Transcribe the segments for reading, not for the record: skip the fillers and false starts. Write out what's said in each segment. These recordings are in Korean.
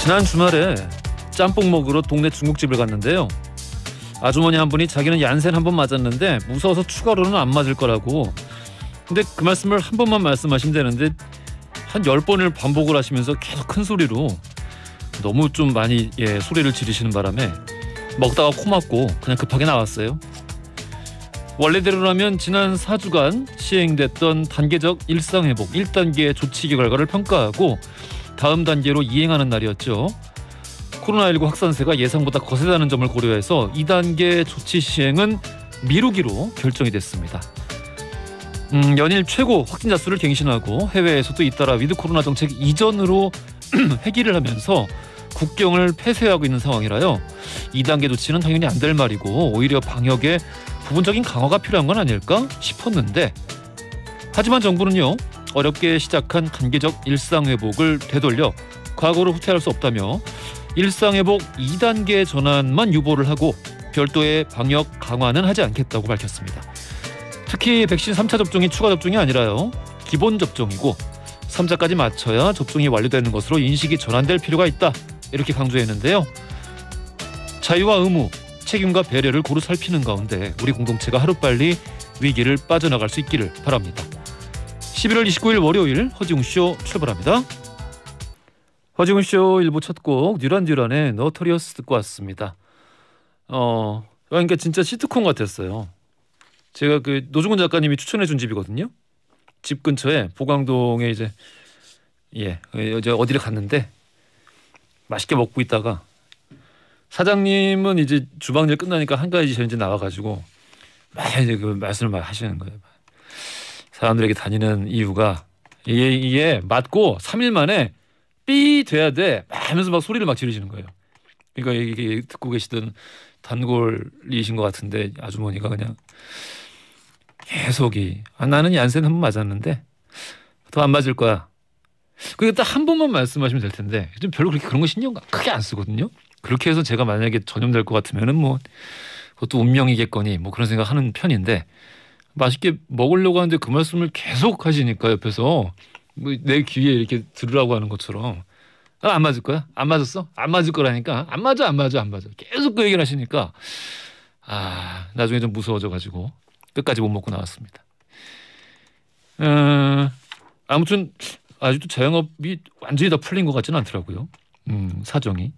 지난 주말에 짬뽕 먹으러 동네 중국집을 갔는데요. 아주머니 한 분이 자기는 얀센 한 번 맞았는데 무서워서 추가로는 안 맞을 거라고. 근데 그 말씀을 한 번만 말씀하신다는데 한 10번을 반복을 하시면서 계속 큰 소리로 너무 좀 많이 소리를 지르시는 바람에 먹다가 코 막고 그냥 급하게 나왔어요. 원래대로라면 지난 4주간 시행됐던 단계적 일상회복 1단계 조치 결과를 평가하고 다음 단계로 이행하는 날이었죠. 코로나19 확산세가 예상보다 거세다는 점을 고려해서 2단계 조치 시행은 미루기로 결정이 됐습니다. 연일 최고 확진자 수를 갱신하고 해외에서도 잇따라 위드 코로나 정책 이전으로 회귀를 하면서 국경을 폐쇄하고 있는 상황이라요. 2단계 조치는 당연히 안 될 말이고 오히려 방역에 부분적인 강화가 필요한 건 아닐까 싶었는데, 하지만 정부는요, 어렵게 시작한 단계적 일상회복을 되돌려 과거로 후퇴할 수 없다며 일상회복 2단계 전환만 유보를 하고 별도의 방역 강화는 하지 않겠다고 밝혔습니다. 특히 백신 3차 접종이 추가 접종이 아니라요, 기본 접종이고 3차까지 맞춰야 접종이 완료되는 것으로 인식이 전환될 필요가 있다, 이렇게 강조했는데요. 자유와 의무, 책임과 배려를 고루 살피는 가운데 우리 공동체가 하루빨리 위기를 빠져나갈 수 있기를 바랍니다. 11월 29일 월요일 허지웅쇼 출발합니다. 허지웅쇼 1부 첫 곡 듀란듀란의 노토리어스 듣고 왔습니다. 그러니까 진짜 시트콤 같았어요. 제가 그 노중훈 작가님이 추천해준 집이거든요. 집 근처에 보광동에 이제 어디를 갔는데 맛있게 먹고 있다가 사장님은 이제 주방일 끝나니까 한가지 전에 나와가지고 막 이제 그 말씀을 막 하시는 거예요. 사람들에게 다니는 이유가 이게 맞고 3일 만에 삐 돼야 돼 막 하면서 막 소리를 막 지르시는 거예요. 그러니까 이게 듣고 계시던 단골이신 것 같은데 아주머니가 그냥 계속이 나는 얀센 한 번 맞았는데 더 안 맞을 거야. 그게 딱 한 번만 말씀하시면 될 텐데 좀 별로 그렇게 그런 거 신경 크게 안 쓰거든요. 그렇게 해서 제가 만약에 전염될 것 같으면은 뭐 그것도 운명이겠거니 뭐 그런 생각하는 편인데, 맛있게 먹으려고 하는데 그 말씀을 계속 하시니까 옆에서 뭐 내 귀에 이렇게 들으라고 하는 것처럼 안 맞을 거야? 안 맞았어? 안 맞을 거라니까 안 맞아 계속 그 얘기를 하시니까 나중에 좀 무서워져가지고 끝까지 못 먹고 나왔습니다. 아무튼 아직도 자영업이 완전히 다 풀린 것 같지는 않더라고요. 사정이.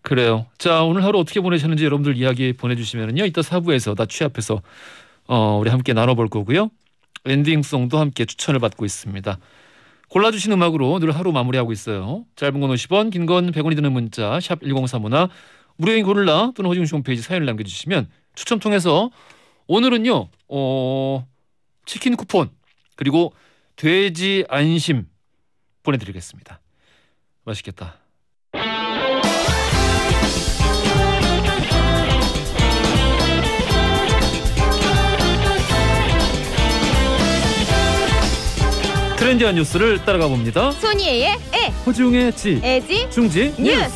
그래요. 자, 오늘 하루 어떻게 보내셨는지 여러분들 이야기 보내주시면요, 이따 4부에서 나 취합해서 우리 함께 나눠볼 거고요. 엔딩송도 함께 추천을 받고 있습니다. 골라주신 음악으로 늘 하루 마무리하고 있어요. 짧은 건 50원, 긴 건 100원이 드는 문자 샵 1035나 무료인 고릴라 또는 허지웅씨 홈페이지 사연을 남겨주시면 추첨 통해서 오늘은요 치킨 쿠폰 그리고 돼지 안심 보내드리겠습니다. 맛있겠다. 트렌디한 뉴스를 따라가 봅니다. 소니의 에, 허지웅의 지, 에지, 중지 뉴스.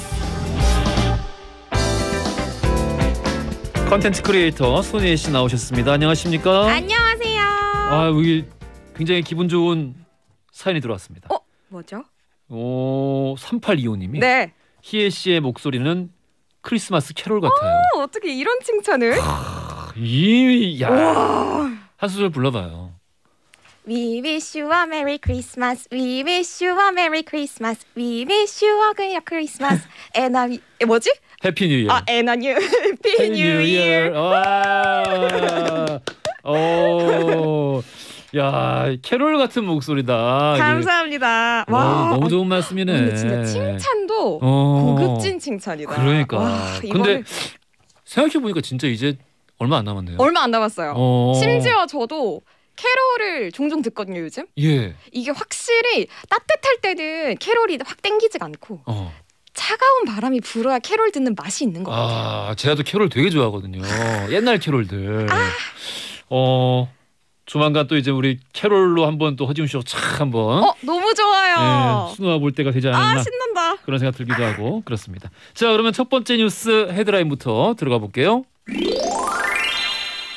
컨텐츠 크리에이터 손예희 씨 나오셨습니다. 안녕하십니까? 안녕하세요. 여기 굉장히 기분 좋은 사연이 들어왔습니다. 뭐죠? 3825님이 네. 희애 씨의 목소리는 크리스마스 캐롤 같아요. 어떻게 이런 칭찬을? 한 소절 불러봐요. We wish you a Merry Christmas. We wish you a Merry Christmas. We wish you a Merry Christmas. And a 뭐지? 해피 뉴 이어. And a new Happy New Year. 야, 캐롤 같은 목소리다. 감사합니다. 너무 좋은 말씀이네. 근데 진짜 칭찬도 고급진 칭찬이다. 그러니까. 근데 생각해 보니까 진짜 이제 얼마 안 남았네요. 얼마 안 남았어요. 심지어 저도 캐롤을 종종 듣거든요, 요즘. 예. 이게 확실히 따뜻할 때는 캐롤이 확 땡기지가 않고 차가운 바람이 불어야 캐롤 듣는 맛이 있는 것 같아요. 제가 또 캐롤 되게 좋아하거든요. 옛날 캐롤들. 조만간 또 이제 우리 캐롤로 한번 또 허지웅 쇼 착 한번. 너무 좋아요. 수놓아 볼 때가 되지 않았나. 신난다. 그런 생각 들기도 하고 그렇습니다. 자, 그러면 첫 번째 뉴스 헤드라인부터 들어가 볼게요.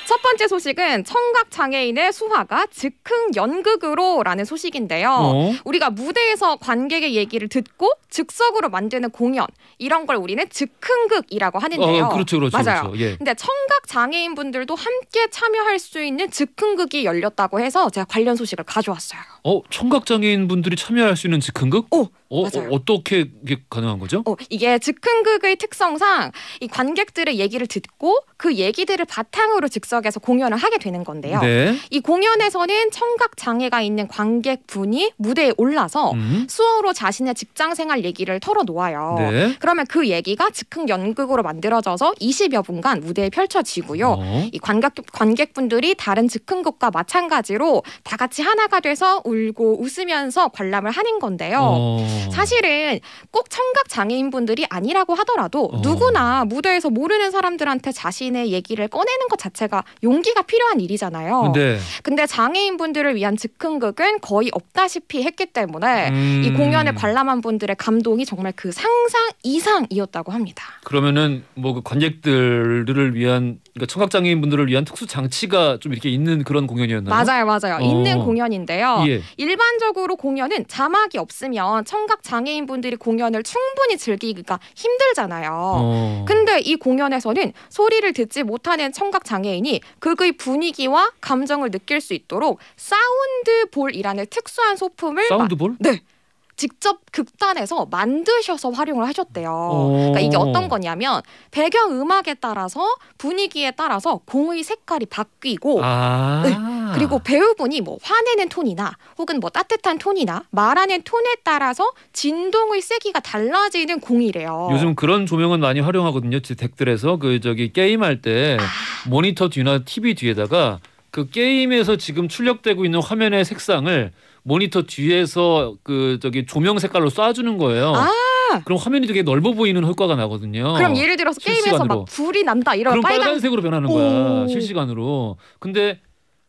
첫 번째 소식은 청각 장애인의 수화가 즉흥 연극으로라는 소식인데요. 우리가 무대에서 관객의 얘기를 듣고 즉석으로 만드는 공연 이런 걸 우리는 즉흥극이라고 하는데요. 그렇죠. 맞아요. 그렇죠. 예. 근데 청각 장애인분들도 함께 참여할 수 있는 즉흥극이 열렸다고 해서 제가 관련 소식을 가져왔어요. 청각 장애인 분들이 참여할 수 있는 즉흥극? 맞아요. 어떻게 이게 가능한 거죠? 이게 즉흥극의 특성상 이 관객들의 얘기를 듣고 그 얘기들을 바탕으로 즉석에서 공연을 하게 되는 건데요. 네. 이 공연에서는 청각 장애가 있는 관객분이 무대에 올라서 수어로 자신의 직장생활 얘기를 털어놓아요. 네. 그러면 그 얘기가 즉흥 연극으로 만들어져서 20여 분간 무대에 펼쳐지고요. 이 관객분들이 다른 즉흥극과 마찬가지로 다 같이 하나가 돼서 울고 웃으면서 관람을 하는 건데요. 사실은 꼭 청각 장애인분들이 아니라고 하더라도 누구나 무대에서 모르는 사람들한테 자신의 얘기를 꺼내는 것 자체가 용기가 필요한 일이잖아요. 근데 장애인분들을 위한 즉흥극은 거의 없다시피 했기 때문에 이 공연을 관람한 분들의 감동이 정말 그 상상 이상이었다고 합니다. 그러면은 뭐 그 관객들을 위한, 그러니까 청각 장애인분들을 위한 특수 장치가 좀 이렇게 있는 그런 공연이었나요? 맞아요. 있는 공연인데요. 예. 일반적으로 공연은 자막이 없으면 청각 장애인분들이 공연을 충분히 즐기기가 힘들잖아요. 근데 이 공연에서는 소리를 듣지 못하는 청각 장애인이 극의 분위기와 감정을 느낄 수 있도록 사운드볼이라는 특수한 소품을 사운드볼? 네. 직접 극단에서 만드셔서 활용을 하셨대요. 그러니까 이게 어떤 거냐면 배경 음악에 따라서 분위기에 따라서 공의 색깔이 바뀌고 네. 그리고 배우분이 뭐 화내는 톤이나 혹은 뭐 따뜻한 톤이나 말하는 톤에 따라서 진동의 세기가 달라지는 공이래요. 요즘 그런 조명은 많이 활용하거든요. 덱들에서 게임할 때 모니터 뒤나 TV 뒤에다가 그 게임에서 지금 출력되고 있는 화면의 색상을 모니터 뒤에서 조명 색깔로 쏴주는 거예요. 그럼 화면이 되게 넓어 보이는 효과가 나거든요. 그럼 예를 들어서 게임에서 막 불이 난다 이러면 그럼 빨간색으로 변하는 거야. 실시간으로. 근데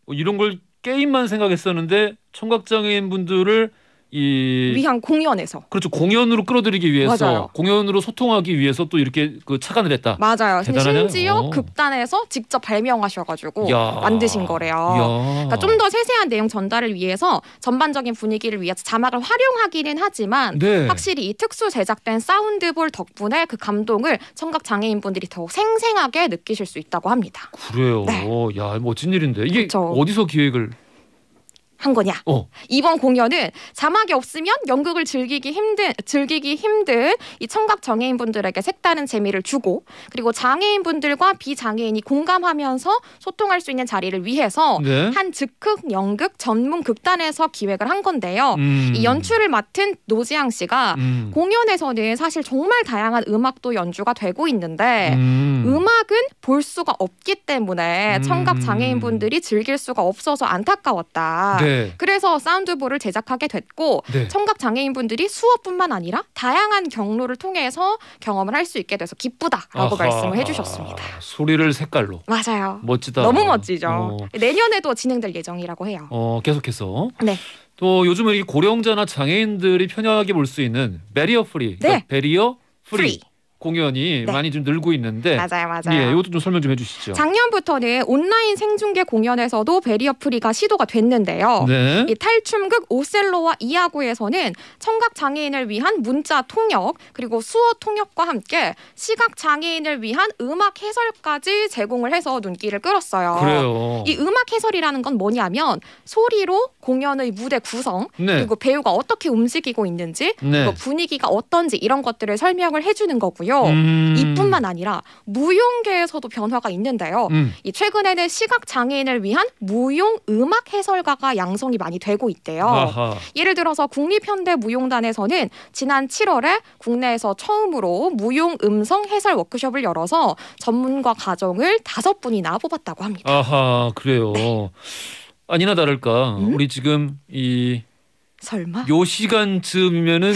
이런 걸 게임만 생각했었는데 청각장애인 분들을 위한 공연에서 그렇죠. 공연으로 끌어들이기 위해서 맞아요. 공연으로 소통하기 위해서 또 이렇게 착안을 했다. 맞아요. 대단하네요. 심지어 극단에서 직접 발명하셔가지고 만드신 거래요. 그러니까 좀 더 세세한 내용 전달을 위해서 전반적인 분위기를 위해서 자막을 활용하기는 하지만 확실히 이 특수 제작된 사운드볼 덕분에 그 감동을 청각 장애인분들이 더욱 생생하게 느끼실 수 있다고 합니다. 그래요. 네. 야, 멋진 일인데 이게 그쵸. 어디서 기획을 한 거냐? 이번 공연은 자막이 없으면 연극을 즐기기 힘든 이 청각 장애인분들에게 색다른 재미를 주고 그리고 장애인분들과 비장애인이 공감하면서 소통할 수 있는 자리를 위해서 한 즉흥 연극 전문 극단에서 기획을 한 건데요. 이 연출을 맡은 노지향 씨가 공연에서는 사실 정말 다양한 음악도 연주가 되고 있는데 음악은 볼 수가 없기 때문에 청각 장애인분들이 즐길 수가 없어서 안타까웠다. 그래서 사운드볼을 제작하게 됐고 청각 장애인분들이 수업뿐만 아니라 다양한 경로를 통해서 경험을 할 수 있게 돼서 기쁘다라고 말씀을 해주셨습니다. 소리를 색깔로. 맞아요. 멋지다. 너무 멋지죠. 내년에도 진행될 예정이라고 해요. 계속해서. 네. 또 요즘은 이 고령자나 장애인들이 편하게 볼 수 있는 베리어 프리, 베리어 프리. 공연이 많이 좀 늘고 있는데 맞아요. 예, 이것도 좀 설명 좀 해주시죠. 작년부터는 온라인 생중계 공연에서도 베리어 프리가 시도가 됐는데요. 이 탈춤극 오셀로와 이야구에서는 청각 장애인을 위한 문자 통역 그리고 수어 통역과 함께 시각 장애인을 위한 음악 해설까지 제공을 해서 눈길을 끌었어요. 그래요. 이 음악 해설이라는 건 뭐냐면 소리로 공연의 무대 구성 그리고 배우가 어떻게 움직이고 있는지 그리고 분위기가 어떤지 이런 것들을 설명을 해주는 거고요. 이뿐만 아니라 무용계에서도 변화가 있는데요. 이 최근에는 시각 장애인을 위한 무용 음악 해설가가 양성이 많이 되고 있대요. 예를 들어서 국립현대무용단에서는 지난 7월에 국내에서 처음으로 무용 음성 해설 워크숍을 열어서 전문가 과정을 5분이나 뽑았다고 합니다. 그래요. 아니나 다를까 우리 지금 설마? 요 시간쯤이면은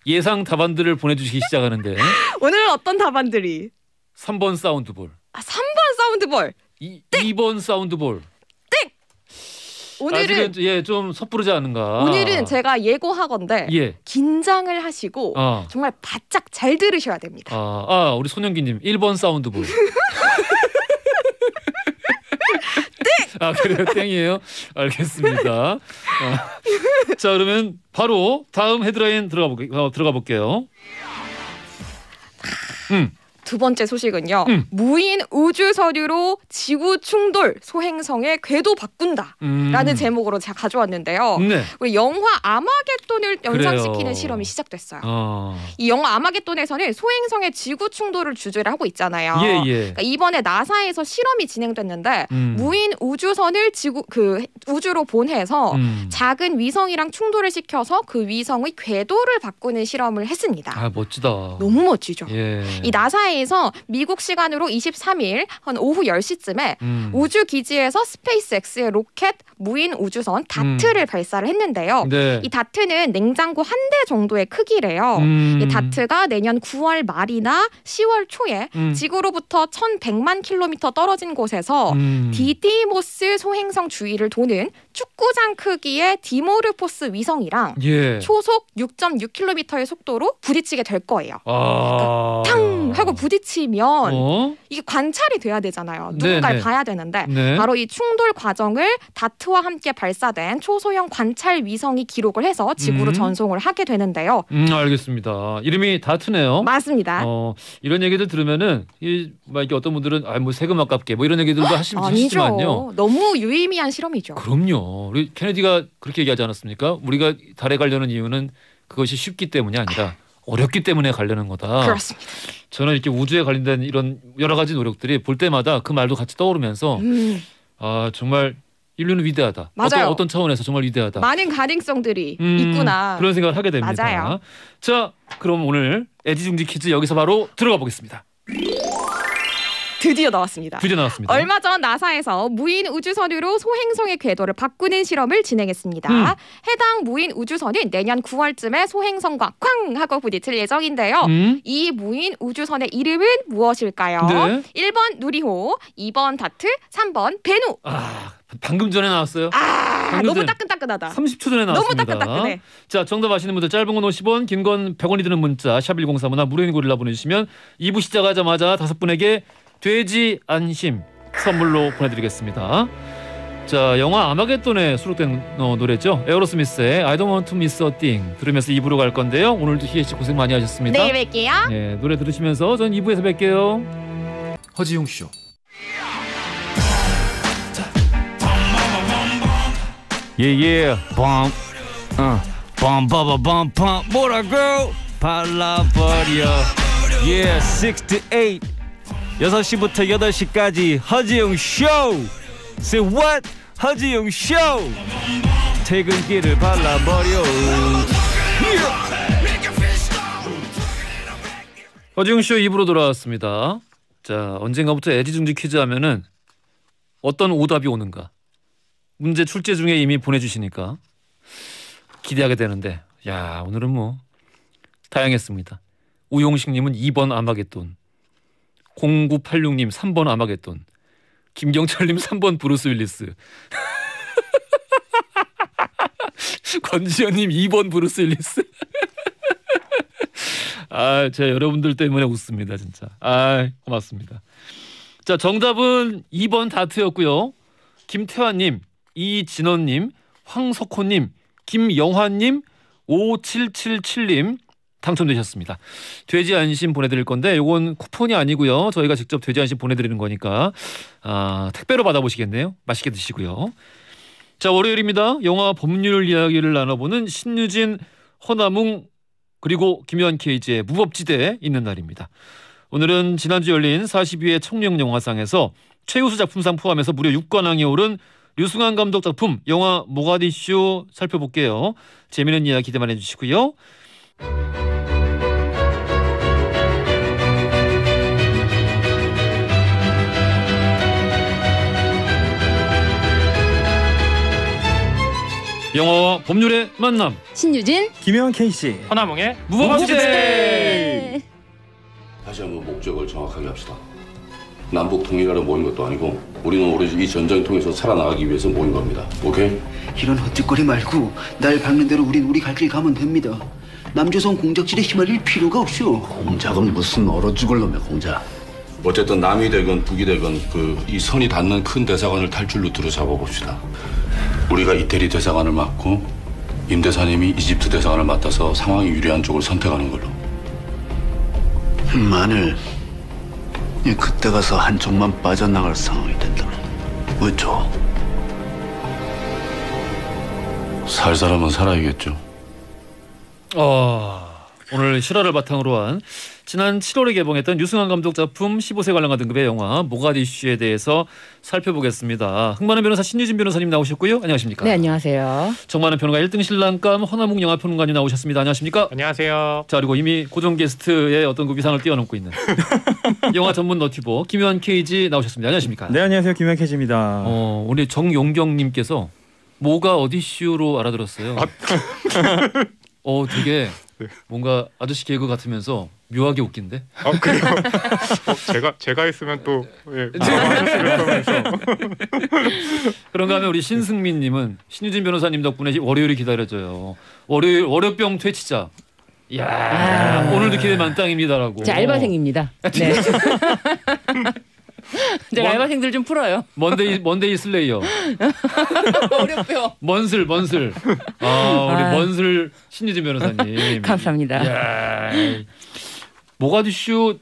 예상 답안들을 보내주시기 시작하는데 오늘은 어떤 답안들이? 3번 사운드볼. 3번 사운드볼. 2번 사운드볼. 땡. 오늘은 좀 섣부르지 않은가. 오늘은 제가 예고하건데 긴장을 하시고 정말 바짝 잘 들으셔야 됩니다. 우리 손영기님 1번 사운드볼. 아 그래요? 땡이에요? 알겠습니다. 자 그러면 바로 다음 헤드라인 들어가 볼게요. 두 번째 소식은요. 무인 우주 서류로 지구 충돌 소행성의 궤도 바꾼다라는 제목으로 제가 가져왔는데요. 네. 우리 영화 아마겟돈을 연상시키는 그래요. 실험이 시작됐어요. 이 영화 아마겟돈에서는 소행성의 지구 충돌을 주제로 하고 있잖아요. 예. 그러니까 이번에 나사에서 실험이 진행됐는데 무인 우주선을 우주로 보내서 작은 위성이랑 충돌을 시켜서 그 위성의 궤도를 바꾸는 실험을 했습니다. 아 멋지다. 너무 멋지죠. 예. 이 나사에서 미국 시간으로 23일 한 오후 10시쯤에 우주 기지에서 스페이스X의 로켓 무인 우주선 다트를 발사를 했는데요. 네. 이 다트는 냉장고 한 대 정도의 크기래요. 이 다트가 내년 9월 말이나 10월 초에 지구로부터 1,100만 킬로미터 떨어진 곳에서 디디모스 소행성 주위를 도는 축구장 크기의 디모르포스 위성이랑 예. 초속 6.6km의 속도로 부딪히게 될 거예요. 아. 탕 하고 부딪히면 어? 이게 관찰이 돼야 되잖아요. 누군가를 네네. 봐야 되는데 네. 바로 이 충돌 과정을 다트와 함께 발사된 초소형 관찰 위성이 기록을 해서 지구로 전송을 하게 되는데요. 알겠습니다. 이름이 다트네요. 맞습니다. 이런 얘기들 들으면은 이게 어떤 분들은 뭐 세금 아깝게 뭐 이런 얘기들도 하시지만요. 아니죠. 너무 유의미한 실험이죠. 그럼요. 우리 케네디가 그렇게 얘기하지 않았습니까? 우리가 달에 가려는 이유는 그것이 쉽기 때문이 아니라 어렵기 때문에 가려는 거다. 그렇습니다. 저는 이렇게 우주에 관련된 이런 여러 가지 노력들이 볼 때마다 그 말도 같이 떠오르면서 아 정말 인류는 위대하다. 맞아요. 어떤 차원에서 정말 위대하다. 많은 가능성들이 있구나. 그런 생각을 하게 됩니다. 맞아요. 자, 그럼 오늘 애지중지 퀴즈 여기서 바로 들어가 보겠습니다. 드디어 나왔습니다. 드디어 나왔습니다. 얼마 전 나사에서 무인 우주선으로 소행성의 궤도를 바꾸는 실험을 진행했습니다. 해당 무인 우주선은 내년 9월쯤에 소행성과 쾅 하고 부딪힐 예정인데요. 이 무인 우주선의 이름은 무엇일까요? 네. 1번 누리호, 2번 다트, 3번 베누. 방금 전에 나왔어요. 방금 너무 전에 따끈따끈하다. 30초 전에 나왔습니다. 너무 따끈따끈해. 자, 정답 아시는 분들 짧은 건 50원, 긴 건 100원이 드는 문자 샵 1035나 무료인 고릴라 보내주시면 2부 시작하자마자 5분에게 돼지 안심 선물로 보내드리겠습니다. 자, 영화 아마겟돈에 수록된 노래죠. 에어로스미스의 I don't want to miss a thing 들으면서 2부로 갈 건데요. 오늘도 희애 씨 고생 많이 하셨습니다. 내일 뵐게요. 네, 노래 들으시면서 전 2부에서 뵐게요. 허지용 쇼. 예예 빰 빰빠바빰빰 뭐라고 발라버려 예 6 to 8 6시부터 8시까지 허지용 쇼 Say what? 허지용 쇼 퇴근길을 발라버려 허지용 쇼 2부로 돌아왔습니다. 자, 언젠가부터 애지중지 퀴즈 하면은 어떤 오답이 오는가 문제 출제 중에 이미 보내주시니까 기대하게 되는데 야 오늘은 뭐 다양했습니다. 우용식님은 2번 아마겟돈, 0986님 3번 아마겟돈, 김경철님 3번 브루스 윌리스, 권지현님 2번 브루스 윌리스. 아, 제가 여러분들 때문에 웃습니다 진짜. 아, 고맙습니다. 자, 정답은 2번 다트였고요. 김태환님, 이진원님, 황석호님, 김영환님, 5777님 당첨되셨습니다. 돼지 안심 보내드릴 건데 이건 쿠폰이 아니고요. 저희가 직접 돼지 안심 보내드리는 거니까 택배로 받아보시겠네요. 맛있게 드시고요. 자, 월요일입니다. 영화 법률 이야기를 나눠보는 신유진, 허남웅 그리고 김요한 케이지의 무법지대에 있는 날입니다. 오늘은 지난주 열린 42회 청룡영화상에서 최우수 작품상 포함해서 무려 6관왕에 오른 류승환 감독 작품 영화 모가디슈 살펴볼게요. 재미있는 이야기 기대만 해주시고요. 영화와 법률의 만남 신유진 김혜원 K씨 허남웅의 무법지대. 다시 한번 목적을 정확하게 합시다. 남북 통일하러 모인 것도 아니고 우리는 오로지 이 전쟁을 통해서 살아나가기 위해서 모인 겁니다. 오케이? 이런 헛짓거리 말고 날 박는 대로 우린 우리 갈 길 가면 됩니다. 남조선 공작질에 휘말릴 필요가 없죠. 공작은 무슨 얼어 죽을 놈의 공작. 어쨌든 남이 되건 북이 되건 이 선이 닿는 큰 대사관을 탈출 루트로 잡아봅시다. 우리가 이태리 대사관을 맡고 임 대사님이 이집트 대사관을 맡아서 상황이 유리한 쪽을 선택하는 걸로. 만일 그때 가서 한쪽만 빠져나갈 상황이 된다면 어쩌? 살 사람은 살아야겠죠. 오늘 실화를 바탕으로 한 지난 7월에 개봉했던 유승환 감독 작품 15세 관람가 등급의 영화 모가디슈에 대해서 살펴보겠습니다. 흥만은 변호사 신유진 변호사님 나오셨고요. 안녕하십니까? 네, 안녕하세요. 정만은 평론가 1등 신랑감 허나묵 영화평론가님 나오셨습니다. 안녕하십니까? 안녕하세요. 자, 그리고 이미 고정 게스트의 어떤 그 위상을 뛰어넘고 있는 영화 전문 너튜버 김요한 KG 나오셨습니다. 안녕하십니까? 네, 안녕하세요. 김현 캐지입니다. 우리 정용경님께서 뭐가 어디슈로 알아들었어요. 되게 뭔가 아저씨 개그 같으면서 묘하게 웃긴데. 그래요? 제가 했으면 또 하셨을 거면서. 그런가 하면 우리 신승민님은 신유진 변호사님 덕분에 월요일이 기다려져요. 월요병 퇴치자. 이야, 오늘도 기대 만땅입니다라고. 제 알바생입니다. 네. 제가 알바생들 좀 풀어요. 먼데이 슬레이어. 어렵죠. 먼슬. 우리 먼슬 신유진 변호사님. 감사합니다. 모가디슈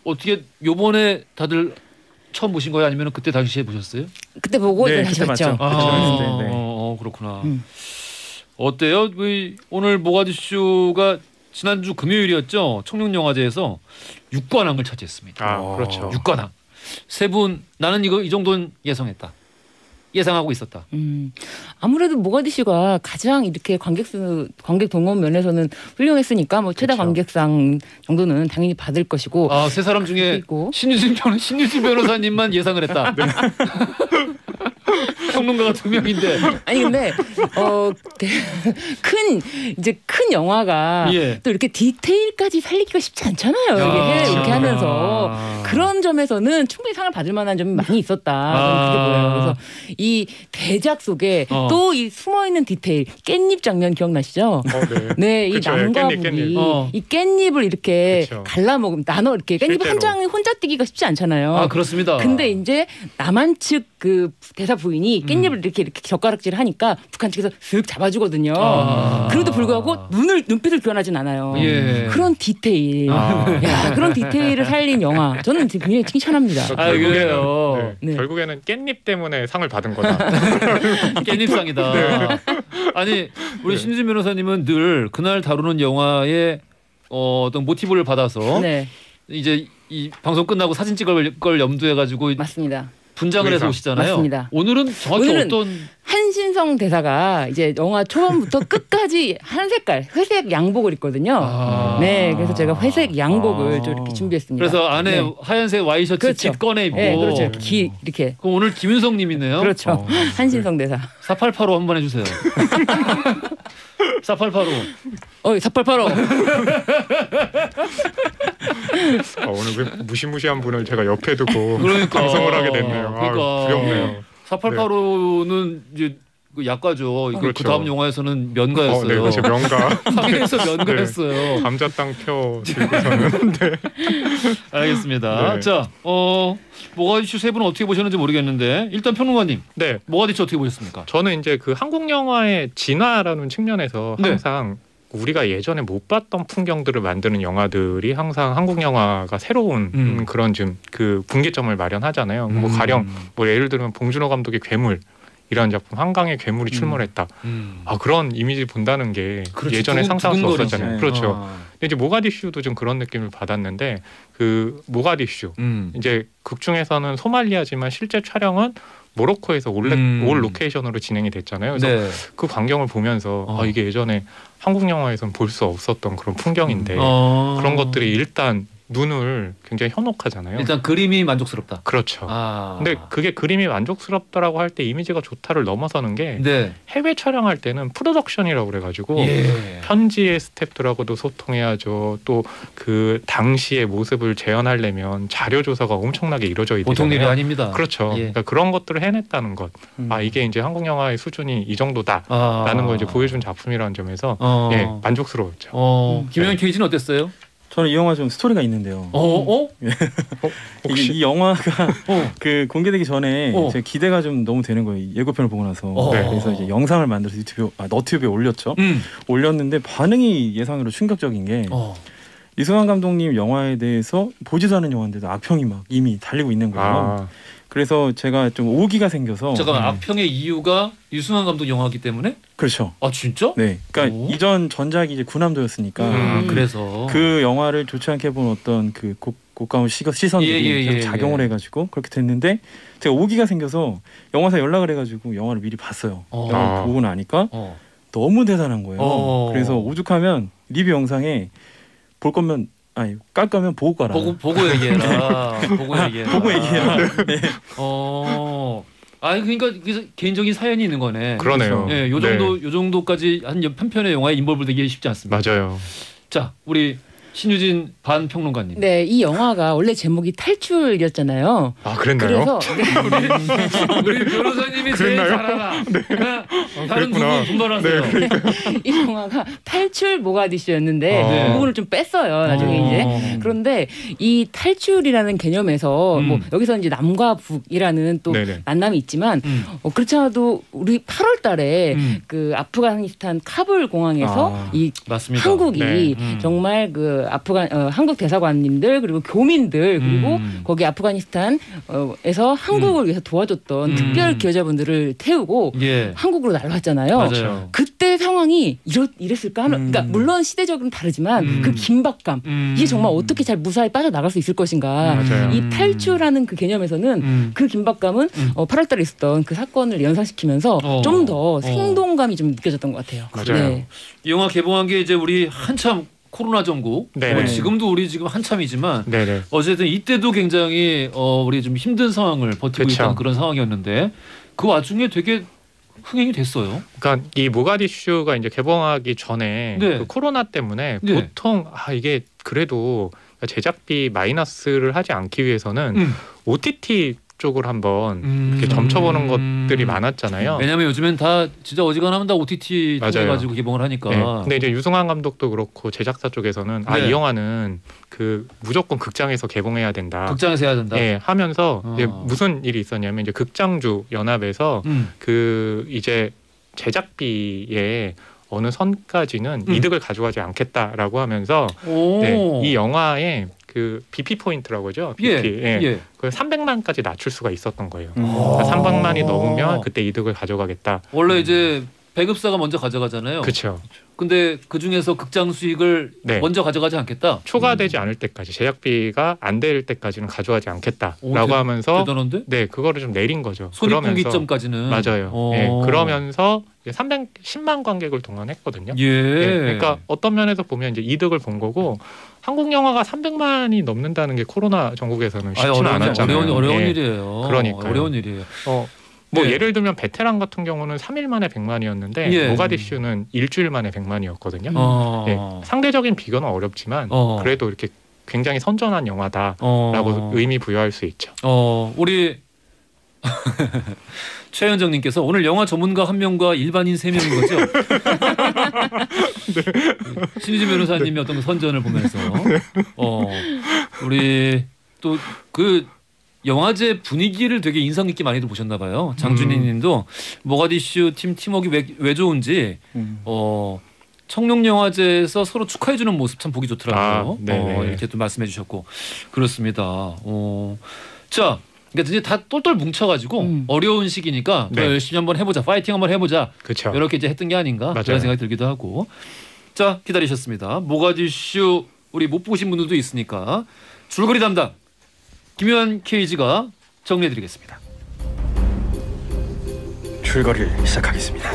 어떻게 요번에 다들 처음 보신 거예요? 아니면 그때 당시에 보셨어요? 그때 보고 네, 다시 그때 봤죠. 봤죠. 그렇구나. 어때요? 오늘 모가디슈가 지난주 금요일이었죠. 청룡영화제에서 6관왕을 차지했습니다. 그렇죠. 6관왕. 세 분 나는 이 정도는 예상하고 있었다. 아무래도 모가디슈가 가장 이렇게 관객 동원 면에서는 훌륭했으니까 뭐 최다 그렇죠. 관객상 정도는 당연히 받을 것이고. 세 사람 중에 그리고 신유진 변호사님만 예상을 했다. 네. 평론가가 2명인데. 아니 근데 큰 영화가 또 이렇게 디테일까지 살리기가 쉽지 않잖아요. 이게 해외 이렇게 하면서 그런 점에서는 충분히 상을 받을 만한 점이 많이 있었다. 저는 그게 보여요. 그래서 이 대작 속에 또 이 숨어 있는 디테일, 깻잎 장면 기억나시죠? 네, 이 그쵸, 남과 깻잎. 북이 이 깻잎을 이렇게 그쵸. 갈라 먹으면 나눠 이렇게 깻잎 실제로. 한 장에 혼자 띄기가 쉽지 않잖아요. 그렇습니다. 근데 이제 남한 측 그 대사 부인이 깻잎을 이렇게 젓가락질 하니까 북한 측에서 슥 잡아주거든요. 그래도 불구하고 눈빛을 교환하진 않아요. 그런 디테일, 그런 디테일을 살린 영화. 저는 굉장히 칭찬합니다. 그래요. 네. 결국에는 깻잎 때문에 상을 받은 거다. 깻잎상이다. 아니 우리 신유진 변호사님은 늘 그날 다루는 영화의 어떤 모티브를 받아서 이제 이 방송 끝나고 사진 찍을 걸 염두해 가지고 맞습니다. 분장을 해서 오시잖아요. 맞습니다. 오늘은 정확히 어떤 한신성 대사가 이제 영화 초반부터 끝까지 한 색깔 회색 양복을 입거든요. 네, 그래서 제가 회색 양복을 좀 이렇게 준비했습니다. 그래서 안에 하얀색 와이셔츠 그렇죠. 깃 꺼내 입고. 네, 그렇죠. 이렇게. 그럼 오늘 김윤성님이네요. 그렇죠. 한신성 대사. 4885 한번 해주세요. 4885. 4885. 오늘 그 무시무시한 분을 제가 옆에 두고 그러니까. 방송을 하게 됐네요. 두렵네요. 4885는 이제 그 약과죠. 그렇죠. 그 다음 영화에서는 면가였어요. 네, 그렇죠. 명가. 그래서 면가였어요. 감자땅 표 들고서는. 네. 알겠습니다. 네. 자, 모가디슈 세 분은 어떻게 보셨는지 모르겠는데 일단 평론가님, 네, 모가디슈 어떻게 보셨습니까? 저는 이제 그 한국 영화의 진화라는 측면에서 항상 우리가 예전에 못 봤던 풍경들을 만드는 영화들이 항상 한국 영화가 새로운 그런 좀 그 분기점을 마련하잖아요. 뭐 가령 뭐 예를 들면 봉준호 감독의 괴물. 이런 작품 한강의 괴물이 출몰했다. 그런 이미지 본다는 게 그렇죠. 예전에 상상할 수 없었잖아요. 네. 그렇죠. 근데 이제 모가디슈도 좀 그런 느낌을 받았는데 그 모가디슈 이제 극 중에서는 소말리아지만 실제 촬영은 모로코에서 올 로케이션으로 진행이 됐잖아요. 그래서 그 광경을 보면서 이게 예전에 한국 영화에서는 볼 수 없었던 그런 풍경인데 그런 것들이 일단 눈을 굉장히 현혹하잖아요. 일단 그림이 만족스럽다. 그렇죠. 근데 그게 그림이 만족스럽다라고 할 때 이미지가 좋다를 넘어서는 게 해외 촬영할 때는 프로덕션이라고 그래가지고 현지의 스태프들하고도 소통해야죠. 또 그 당시의 모습을 재현하려면 자료 조사가 엄청나게 이루어져 있잖아요. 보통 일이 아닙니다. 그렇죠. 그러니까 그런 것들을 해냈다는 것. 이게 이제 한국 영화의 수준이 이 정도다라는 걸 이제 보여준 작품이라는 점에서 만족스러웠죠. 김영현 케이지는 어땠어요? 저는 이 영화 좀 스토리가 있는데요. 혹시 이 영화가 그 공개되기 전에 제가 기대가 좀 너무 되는 거예요. 예고편을 보고 나서. 그래서 이제 영상을 만들어서 너튜브에 올렸죠. 올렸는데 반응이 예상으로 충격적인 게 이승환 감독님 영화에 대해서 보지도 않은 영화인데도 악평이 막 이미 달리고 있는 거예요. 그래서 제가 좀 오기가 생겨서. 잠깐만, 악평의 이유가 이승환 감독 영화이기 때문에? 그렇죠. 아 진짜? 네. 그러니까 이전 전작이 이제 군함도였으니까. 그래서 그 영화를 좋지 않게 본 어떤 그 고가운 시선들이 작용을 해가지고 그렇게 됐는데 제가 오기가 생겨서 영화사 연락을 해가지고 영화를 미리 봤어요. 영화를 보고 나니까 너무 대단한 거예요. 그래서 오죽하면 리뷰 영상에 볼 거면 깔 거면 보고 가라. 보고 얘기해라. 보고 얘기해라. 네. 그러니까 개인적인 사연이 있는 거네. 그러네요. 네, 요 정도까지 한 편의 영화에 인볼브되기 쉽지 않습니다. 맞아요. 자, 우리 신유진 반평론가님. 네, 이 영화가 원래 제목이 탈출이었잖아요. 아, 그랬나요? 그래서 우리 변호사님이 제일 잘 알아. 다른 두분 분발하세요. 이 영화가 탈출 모가디슈였는데 그 부분을 좀 뺐어요. 나중에 이제. 그런데 이 탈출이라는 개념에서 뭐 여기서 이제 남과 북이라는 또 만남이 있지만 그렇지 않아도 우리 8월달에 그 아프가니스탄 카불 공항에서 이 맞습니다. 한국이 정말 그 한국 대사관님들 그리고 교민들 그리고 거기 아프가니스탄에서 한국을 위해서 도와줬던 특별 기여자분들을 태우고 한국으로 날아왔잖아요. 맞아요. 그때 상황이 이랬을까 하면 그러니까 물론 시대적으로는 다르지만 그 긴박감 이게 정말 어떻게 잘 무사히 빠져나갈 수 있을 것인가. 이 탈출하는 그 개념에서는 그 긴박감은 8월달에 있었던 그 사건을 연상시키면서 좀 더 생동감이 좀 느껴졌던 것 같아요. 맞아요. 네. 이 영화 개봉한 게 이제 우리 한참 코로나 전국 지금도 우리 지금 한참이지만 어쨌든 이때도 굉장히 우리 좀 힘든 상황을 버티고 있던 그런 상황이었는데 그 와중에 되게 흥행이 됐어요. 그러니까 이 모가디슈가 이제 개봉하기 전에 그 코로나 때문에 보통 이게 그래도 제작비 마이너스를 하지 않기 위해서는 OTT 쪽으로 한번 이렇게 점쳐보는 것들이 많았잖아요. 왜냐하면 요즘엔 다 진짜 어지간하면 다 OTT 통해 가지고 개봉을 하니까. 근데 이제 유승환 감독도 그렇고 제작사 쪽에서는 이 영화는 그 무조건 극장에서 개봉해야 된다. 극장에서 해야 된다. 하면서 이제 무슨 일이 있었냐면 이제 극장주 연합에서 그 이제 제작비에 어느 선까지는 이득을 가져가지 않겠다라고 하면서 이 영화에 그 BP 포인트라고 하죠. BP. 그 300만까지 낮출 수가 있었던 거예요. 그러니까 300만이 넘으면 그때 이득을 가져가겠다. 원래 이제 배급사가 먼저 가져가잖아요. 그렇죠. 근데 그 중에서 극장 수익을 먼저 가져가지 않겠다. 초과되지 않을 때까지 제작비가 안 될 때까지는 가져가지 않겠다라고 하면서 대단한데? 그거를 좀 내린 거죠. 손익분기점까지는. 맞아요. 그러면서 310만 관객을 동원했거든요. 그러니까 어떤 면에서 보면 이제 이득을 본 거고 한국 영화가 300만이 넘는다는 게 코로나 전국에서는 쉽지는 않았잖아요. 어려운 일이에요. 그러니까 어려운 일이에요. 예를 들면 베테랑 같은 경우는 3일 만에 100만이었는데 모가디슈는 일주일 만에 100만이었거든요. 상대적인 비교는 어렵지만 그래도 이렇게 굉장히 선전한 영화다라고 의미 부여할 수 있죠. 우리 최현정님께서 오늘 영화 전문가 1명과 일반인 3명인 거죠? 신희진 변호사님이 어떤 선전을 보면서 우리 또 그 영화제 분위기를 되게 인상 깊게 많이들 보셨나 봐요. 장준희님도 모가디슈 팀워크 왜 좋은지 청룡영화제에서 서로 축하해주는 모습 참 보기 좋더라고요. 이렇게 또 말씀해주셨고 그렇습니다. 자. 그러니까 이제 다 똘똘 뭉쳐가지고 어려운 시기니까 더 열심히 한번 해보자, 파이팅 한번 해보자. 그쵸. 이렇게 이제 했던 게 아닌가 그런 생각이 들기도 하고. 자, 기다리셨습니다. 모가디슈 우리 못 보신 분들도 있으니까 줄거리 담당 김요한 KG가 정리해드리겠습니다. 줄거리를 시작하겠습니다.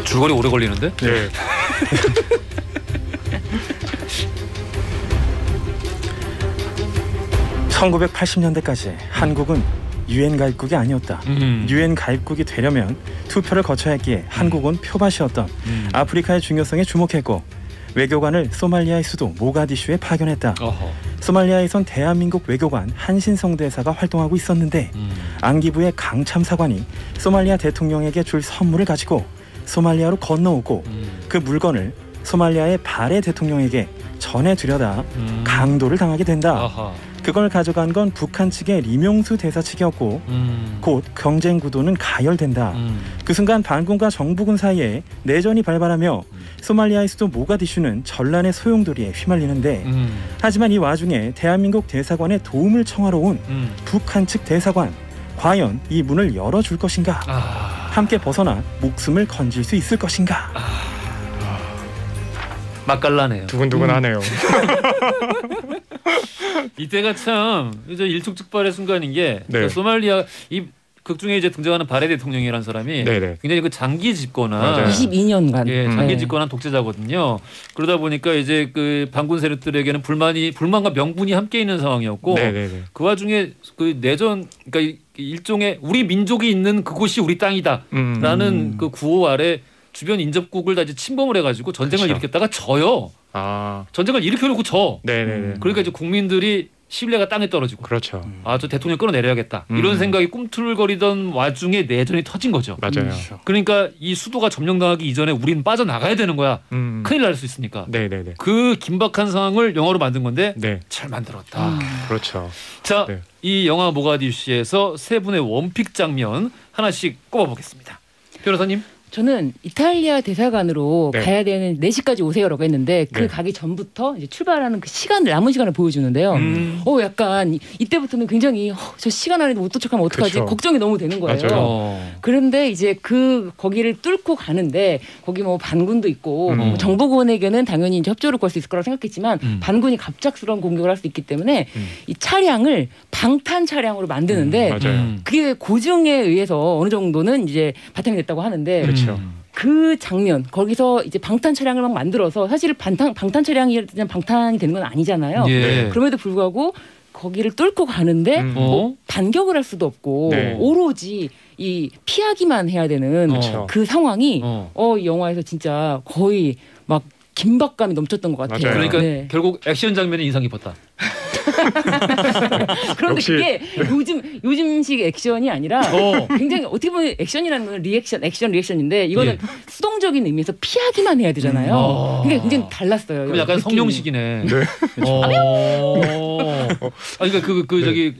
줄거리 오래 걸리는데? 네. (1980년대까지) 한국은 유엔 가입국이 아니었다. 유엔 가입국이 되려면 투표를 거쳐야 했기에 한국은 표밭이었던 아프리카의 중요성에 주목했고 외교관을 소말리아의 수도 모가디슈에 파견했다. 소말리아에선 대한민국 외교관 한신성 대사가 활동하고 있었는데 안기부의 강참사관이 소말리아 대통령에게 줄 선물을 가지고 소말리아로 건너오고 그 물건을 소말리아의 바레 대통령에게 전해주려다 강도를 당하게 된다. 아하. 그걸 가져간 건 북한 측의 리명수 대사 측이었고 곧 경쟁 구도는 가열된다. 그 순간 반군과 정부군 사이에 내전이 발발하며 소말리아의 수도 모가디슈는 전란의 소용돌이에 휘말리는데 하지만 이 와중에 대한민국 대사관에 도움을 청하러 온 북한 측 대사관 과연 이 문을 열어줄 것인가? 함께 벗어나 목숨을 건질 수 있을 것인가? 맛깔나네요. 두근두근하네요. 이때가 참 이제 일촉즉발의 순간인 게 네. 소말리아 이 극중에 이제 등장하는 바레 대통령이라는 사람이 네네. 굉장히 그 장기 집권한 맞아요. 22년간 장기 집권한 독재자거든요. 그러다 보니까 이제 그 반군 세력들에게는 불만과 명분이 함께 있는 상황이었고 네네네. 그 와중에 그 내전 그러니까 일종의 우리 민족이 있는 그곳이 우리 땅이다라는 그 구호 아래 주변 인접국을 다 이제 침범을 해가지고 전쟁을 그렇죠. 일으켰다가 져요. 전쟁을 일으켜놓고 져. 네네네. 그러니까 이제 국민들이 신뢰가 땅에 떨어지고. 그렇죠. 저 대통령 끌어내려야겠다. 이런 생각이 꿈틀거리던 와중에 내전이 터진 거죠. 맞아요. 그러니까 이 수도가 점령당하기 이전에 우리는 빠져나가야 되는 거야. 큰일 날 수 있으니까. 네네네. 그 긴박한 상황을 영화로 만든 건데 네. 잘 만들었다. 그렇죠. 자, 네. 이 영화 모가디슈에서 세 분의 원픽 장면 하나씩 꼽아보겠습니다. 변호사님. 저는 이탈리아 대사관으로 네. 가야 되는 4시까지 오세요라고 했는데 그 네. 가기 전부터 이제 출발하는 그 시간을 남은 시간을 보여주는데요. 약간 이때부터는 굉장히 저 시간 안에 못 도착하면 어떡하지? 그쵸. 걱정이 너무 되는 거예요. 맞아요. 그런데 이제 거기를 뚫고 가는데 거기 뭐 반군도 있고 뭐 정부군에게는 당연히 이제 협조를 구할 수 있을 거라고 생각했지만 반군이 갑작스러운 공격을 할 수 있기 때문에 이 차량을 방탄 차량으로 만드는데 맞아요. 그게 고증에 의해서 어느 정도는 이제 바탕이 됐다고 하는데 그렇죠. 그 장면 거기서 이제 방탄 차량을 막 만들어서 사실 방탄 차량이 그냥 방탄이 되는 건 아니잖아요. 예. 그럼에도 불구하고 거기를 뚫고 가는데 뭐 반격을 할 수도 없고 네. 오로지 이 피하기만 해야 되는 그렇죠. 그 상황이 이 영화에서 진짜 거의 막 긴박감이 넘쳤던 것 같아요. 맞아요. 그러니까 네. 결국 액션 장면이 인상 깊었다. 그런데 역시. 그게 요즘식 액션이 아니라 굉장히 어떻게 보면 액션이라는 건 액션 리액션인데 이거는 수동적인 의미에서 피하기만 해야 되잖아요. 그게 굉장히 달랐어요. 그럼 약간 느낌이. 성룡식이네. 네. 그러니까 저기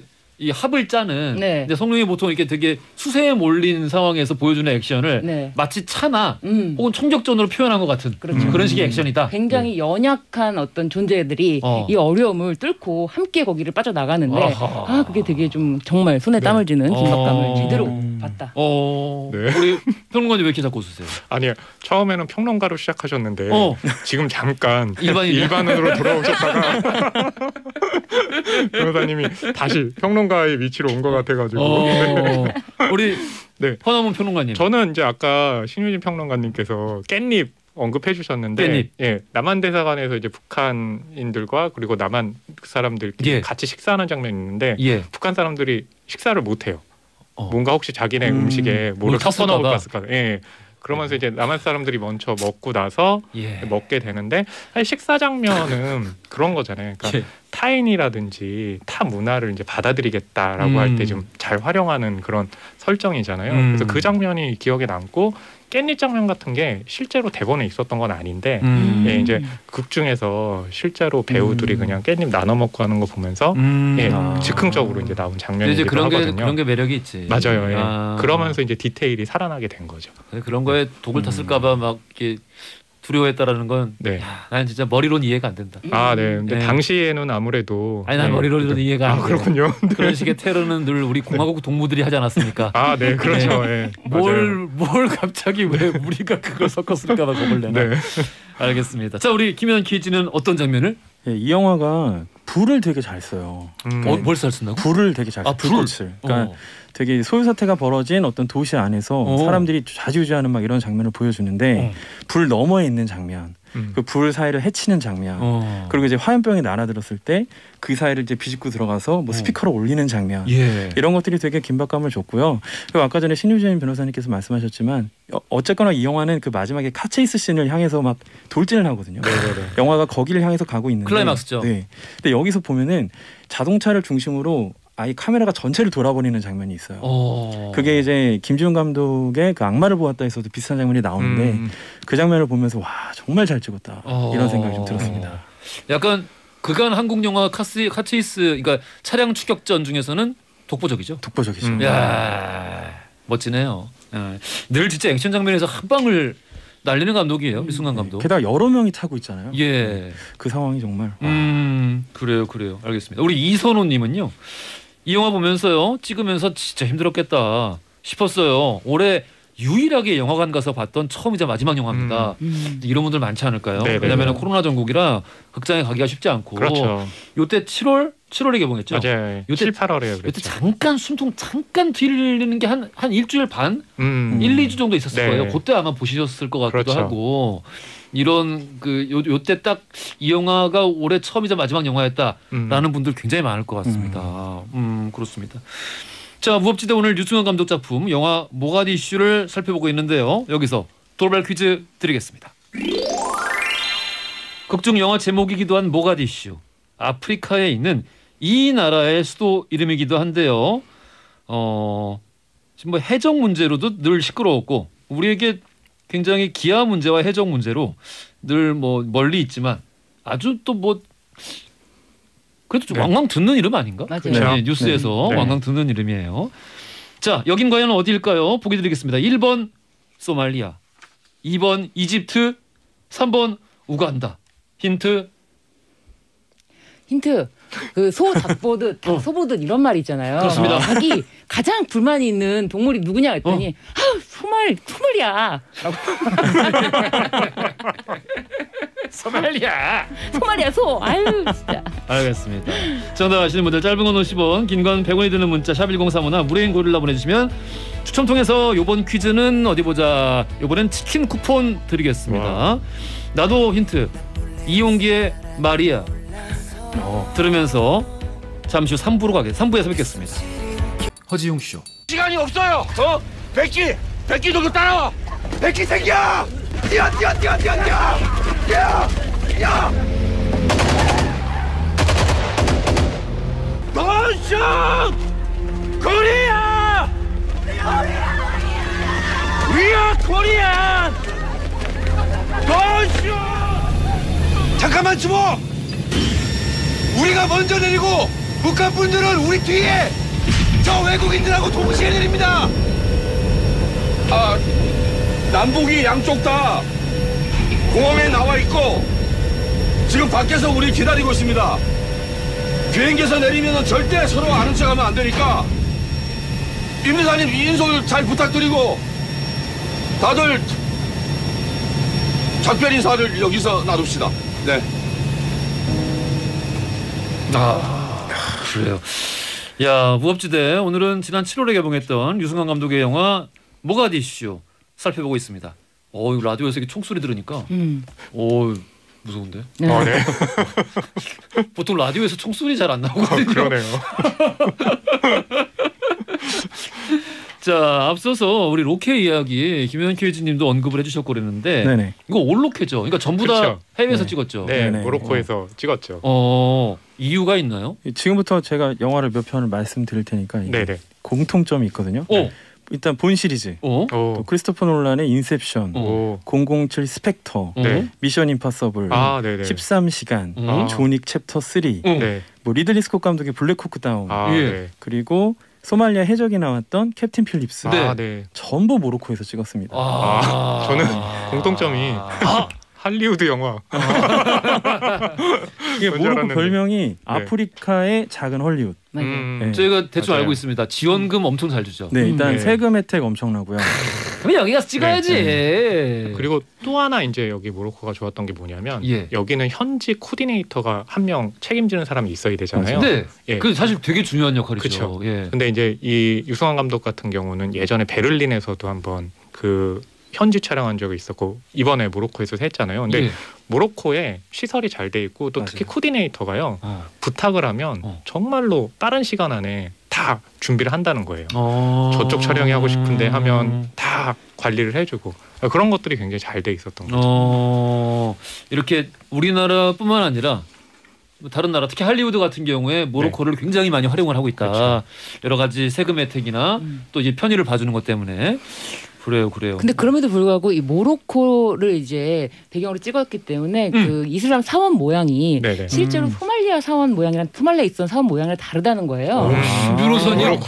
이 합을 짜는 네. 근데 성룡이 보통 이렇게 되게 수세에 몰린 상황에서 보여주는 액션을 네. 마치 차나 혹은 총격전으로 표현한 것 같은 그런 식의 액션이다. 굉장히 연약한 어떤 존재들이 이 어려움을 뚫고 함께 거기를 빠져나가는데 그게 되게 좀 정말 손에 땀을 쥐는 긴박감을 제대로 봤다. 네. 우리 평론가님 왜 이렇게 자꾸 웃으세요? 아니요. 처음에는 평론가로 시작하셨는데 지금 잠깐 일반인으로 돌아오셨다가 변호사님이 다시 평론가의 위치로 온 것 같아가지고 우리 네. 허남은 평론가님. 저는 이제 아까 신유진 평론가님께서 깻잎 언급해 주셨는데 남한 대사관에서 이제 북한인들과 그리고 남한 사람들끼리 같이 식사하는 장면이 있는데 북한 사람들이 식사를 못 해요. 뭔가 혹시 자기네 음식에 뭐를 섞어넣을 것 같을까. 그러면서 이제 남한 사람들이 먼저 먹고 나서 먹게 되는데 사실 식사 장면은 그런 거잖아요. 그러니까 타인이라든지 타 문화를 이제 받아들이겠다라고 할 때 좀 잘 활용하는 그런 설정이잖아요. 그래서 그 장면이 기억에 남고 깻잎 장면 같은 게 실제로 대본에 있었던 건 아닌데 이제 극 중에서 실제로 배우들이 그냥 깻잎 나눠 먹고 하는 거 보면서 즉흥적으로 이제 나온 장면이기도 하거든요. 그런 게 매력이 있지. 맞아요. 그러면서 이제 디테일이 살아나게 된 거죠. 그런 거에 독을 탔을까봐 막 이렇게 두려워했다라는 건 나는 진짜 머리로는 이해가 안 된다. 근데 당시에는 아무래도 난 머리로는 이해가 안 돼. 그렇군요. 그런 식의 테러는 늘 우리 공화국 동무들이 하지 않았습니까? 네, 그렇죠. 뭘 갑자기 왜 우리가 그걸 섞었을까봐 겁을 내나. 알겠습니다. 자, 우리 김현 기지는 어떤 장면을? 이 영화가 불을 되게 잘 써요. 뭘 잘 쓴다고? 불을 되게 잘 써요. 불꽃을. 그러니까 되게 소요 사태가 벌어진 어떤 도시 안에서 사람들이 좌지우지하는 막 이런 장면을 보여주는데 불 너머에 있는 장면, 그 불 사이를 헤치는 장면, 그리고 이제 화염병이 날아들었을 때 그 사이를 이제 비집고 들어가서 뭐 스피커로 올리는 장면, 이런 것들이 되게 긴박감을 줬고요. 그리고 아까 전에 신유진 변호사님께서 말씀하셨지만 어쨌거나 이 영화는 그 마지막에 카체이스 씬을 향해서 막 돌진을 하거든요. 영화가 거기를 향해서 가고 있는데 클라이막스죠. 근데 여기서 보면은 자동차를 중심으로 아예 카메라가 전체를 돌아버리는 장면이 있어요. 그게 이제 김지훈 감독의 그 악마를 보았다에서도 비슷한 장면이 나오는데 그 장면을 보면서 와 정말 잘 찍었다 이런 생각이 좀 들었습니다. 약간 그간 한국 영화 카체이스 그러니까 차량 추격전 중에서는 독보적이죠. 독보적이죠. 야 멋지네요. 늘 진짜 액션 장면에서 한 방을 날리는 감독이에요. 유승관 감독. 게다가 여러 명이 타고 있잖아요. 예. 그 상황이 정말. 그래요. 알겠습니다. 우리 이선호님은요. 이 영화 보면서요. 찍으면서 진짜 힘들었겠다 싶었어요. 올해 유일하게 영화관 가서 봤던 처음이자 마지막 영화입니다. 이런 분들 많지 않을까요? 왜냐하면 코로나 전국이라 극장에 가기가 쉽지 않고. 그렇죠. 요때 7월에 개봉했죠. 맞아요. 요때 7, 8월에 그랬죠. 요때 잠깐 숨통 잠깐 뒤리는 게 한 일주일 반, 1-2주 정도 있었을 거예요. 그때 아마 보셨을 것 같기도 그렇죠. 하고 이런 요때 딱 이 영화가 올해 처음이자 마지막 영화였다라는 분들 굉장히 많을 것 같습니다. 그렇습니다. 자, 무법지대 오늘 유승환 감독 작품 영화 모가디슈를 살펴보고 있는데요. 여기서 돌발 퀴즈 드리겠습니다. 극중 영화 제목이기도 한 모가디슈. 아프리카에 있는 이 나라의 수도 이름이기도 한데요. 지금 뭐 해적 문제로도 늘 시끄러웠고 우리에게 굉장히 기아 문제와 해적 문제로 늘 뭐 멀리 있지만 아주 또 뭐 그래도 좀 왕왕 듣는 이름 아닌가? 맞아요. 네, 뉴스에서 왕왕 듣는 이름이에요. 자, 여긴 과연 어디일까요? 보기 드리겠습니다. 1번 소말리아, 2번 이집트, 3번 우간다. 힌트. 그 소 닭보듯 닭 소보듯 이런 말 있잖아요. 그렇습니다. 자기 가장 불만이 있는 동물이 누구냐 했더니 소말리아. 소말리아 소. 아유 진짜. 알겠습니다. 정답 아시는 분들 짧은 건 50원, 긴 건 100원이 드는 문자 샵 1035나 무료인 고릴라 보내주시면 추첨 통해서 이번 퀴즈는 어디 보자. 이번엔 치킨 쿠폰 드리겠습니다. 와. 나도 힌트. 이용기의 마리아. 들으면서 잠시 후 3부에서 뵙겠습니다. 허지용 쇼. 시간이 없어요. 백기 정도 따라와. 백기 새끼야. 뛰어. 던션 코리아. 위아 코리아. 던션. 잠깐만 주모. 우리가 먼저 내리고 북한분들은 우리 뒤에 저 외국인들하고 동시에 내립니다. 남북이 양쪽 다 공항에 나와 있고 지금 밖에서 우리 기다리고 있습니다. 비행기에서 내리면 절대 서로 아는 척하면 안 되니까 임대사님 인솔 잘 부탁드리고 다들 작별 인사를 여기서 나눕시다. 네. 그래요. 야, 무법지대 오늘은 지난 7월에 개봉했던 유승환 감독의 영화 모가디슈 살펴보고 있습니다. 이거 라디오에서 이렇게 총소리 들으니까 무서운데? 네. 보통 라디오에서 총소리 잘 안 나오거든요. 그러네요. 자, 앞서서 우리 로케 이야기 김현 KG님도 언급을 해주셨고 그랬는데 네네. 이거 올 로케죠. 그러니까 전부 다 그렇죠. 해외에서 찍었죠. 네, 모로코에서 찍었죠. 이유가 있나요? 지금부터 제가 영화를 몇 편을 말씀드릴 테니까 공통점이 있거든요. 일단 본 시리즈, 또 크리스토퍼 놀란의 인셉션, 007 스펙터, 미션 임파서블, 13시간, 존윅 챕터 3, 뭐 리들리 스콧 감독의 블랙호크 다운, 그리고 소말리아 해적이 나왔던 캡틴 필립스, 전부 모로코에서 찍었습니다. 저는 공통점이 할리우드 영화. 이게 모로코 별명이 아프리카의 작은 헐리우드. 저희가 대충 알고 있습니다. 지원금 엄청 잘 주죠. 네, 일단 세금 혜택 엄청나고요. 그럼 여기 가서 찍어야지. 그리고 또 하나 이제 여기 모로코가 좋았던 게 뭐냐면 여기는 현지 코디네이터가 한 명 책임지는 사람이 있어야 되잖아요. 네, 그 사실 되게 중요한 역할이죠. 그렇죠. 근데 이제 이 유승환 감독 같은 경우는 예전에 베를린에서도 한번 그 현지 촬영한 적이 있었고 이번에 모로코에서 했잖아요. 근데 모로코에 시설이 잘 돼 있고 또 특히 코디네이터가요. 부탁을 하면 정말로 빠른 시간 안에 다 준비를 한다는 거예요. 저쪽 촬영이 하고 싶은데 하면 다 관리를 해주고 그런 것들이 굉장히 잘 돼 있었던 거죠. 이렇게 우리나라뿐만 아니라 다른 나라 특히 할리우드 같은 경우에 모로코를 굉장히 많이 활용을 하고 있다. 그렇죠. 여러 가지 세금 혜택이나 또 이제 편의를 봐주는 것 때문에. 그래요. 근데 그럼에도 불구하고 이 모로코를 이제 배경으로 찍었기 때문에 그 이슬람 사원 모양이 실제로 소말리아 사원 모양이랑 소말리아에 있던 사원 모양이랑 다르다는 거예요. 유로선이요?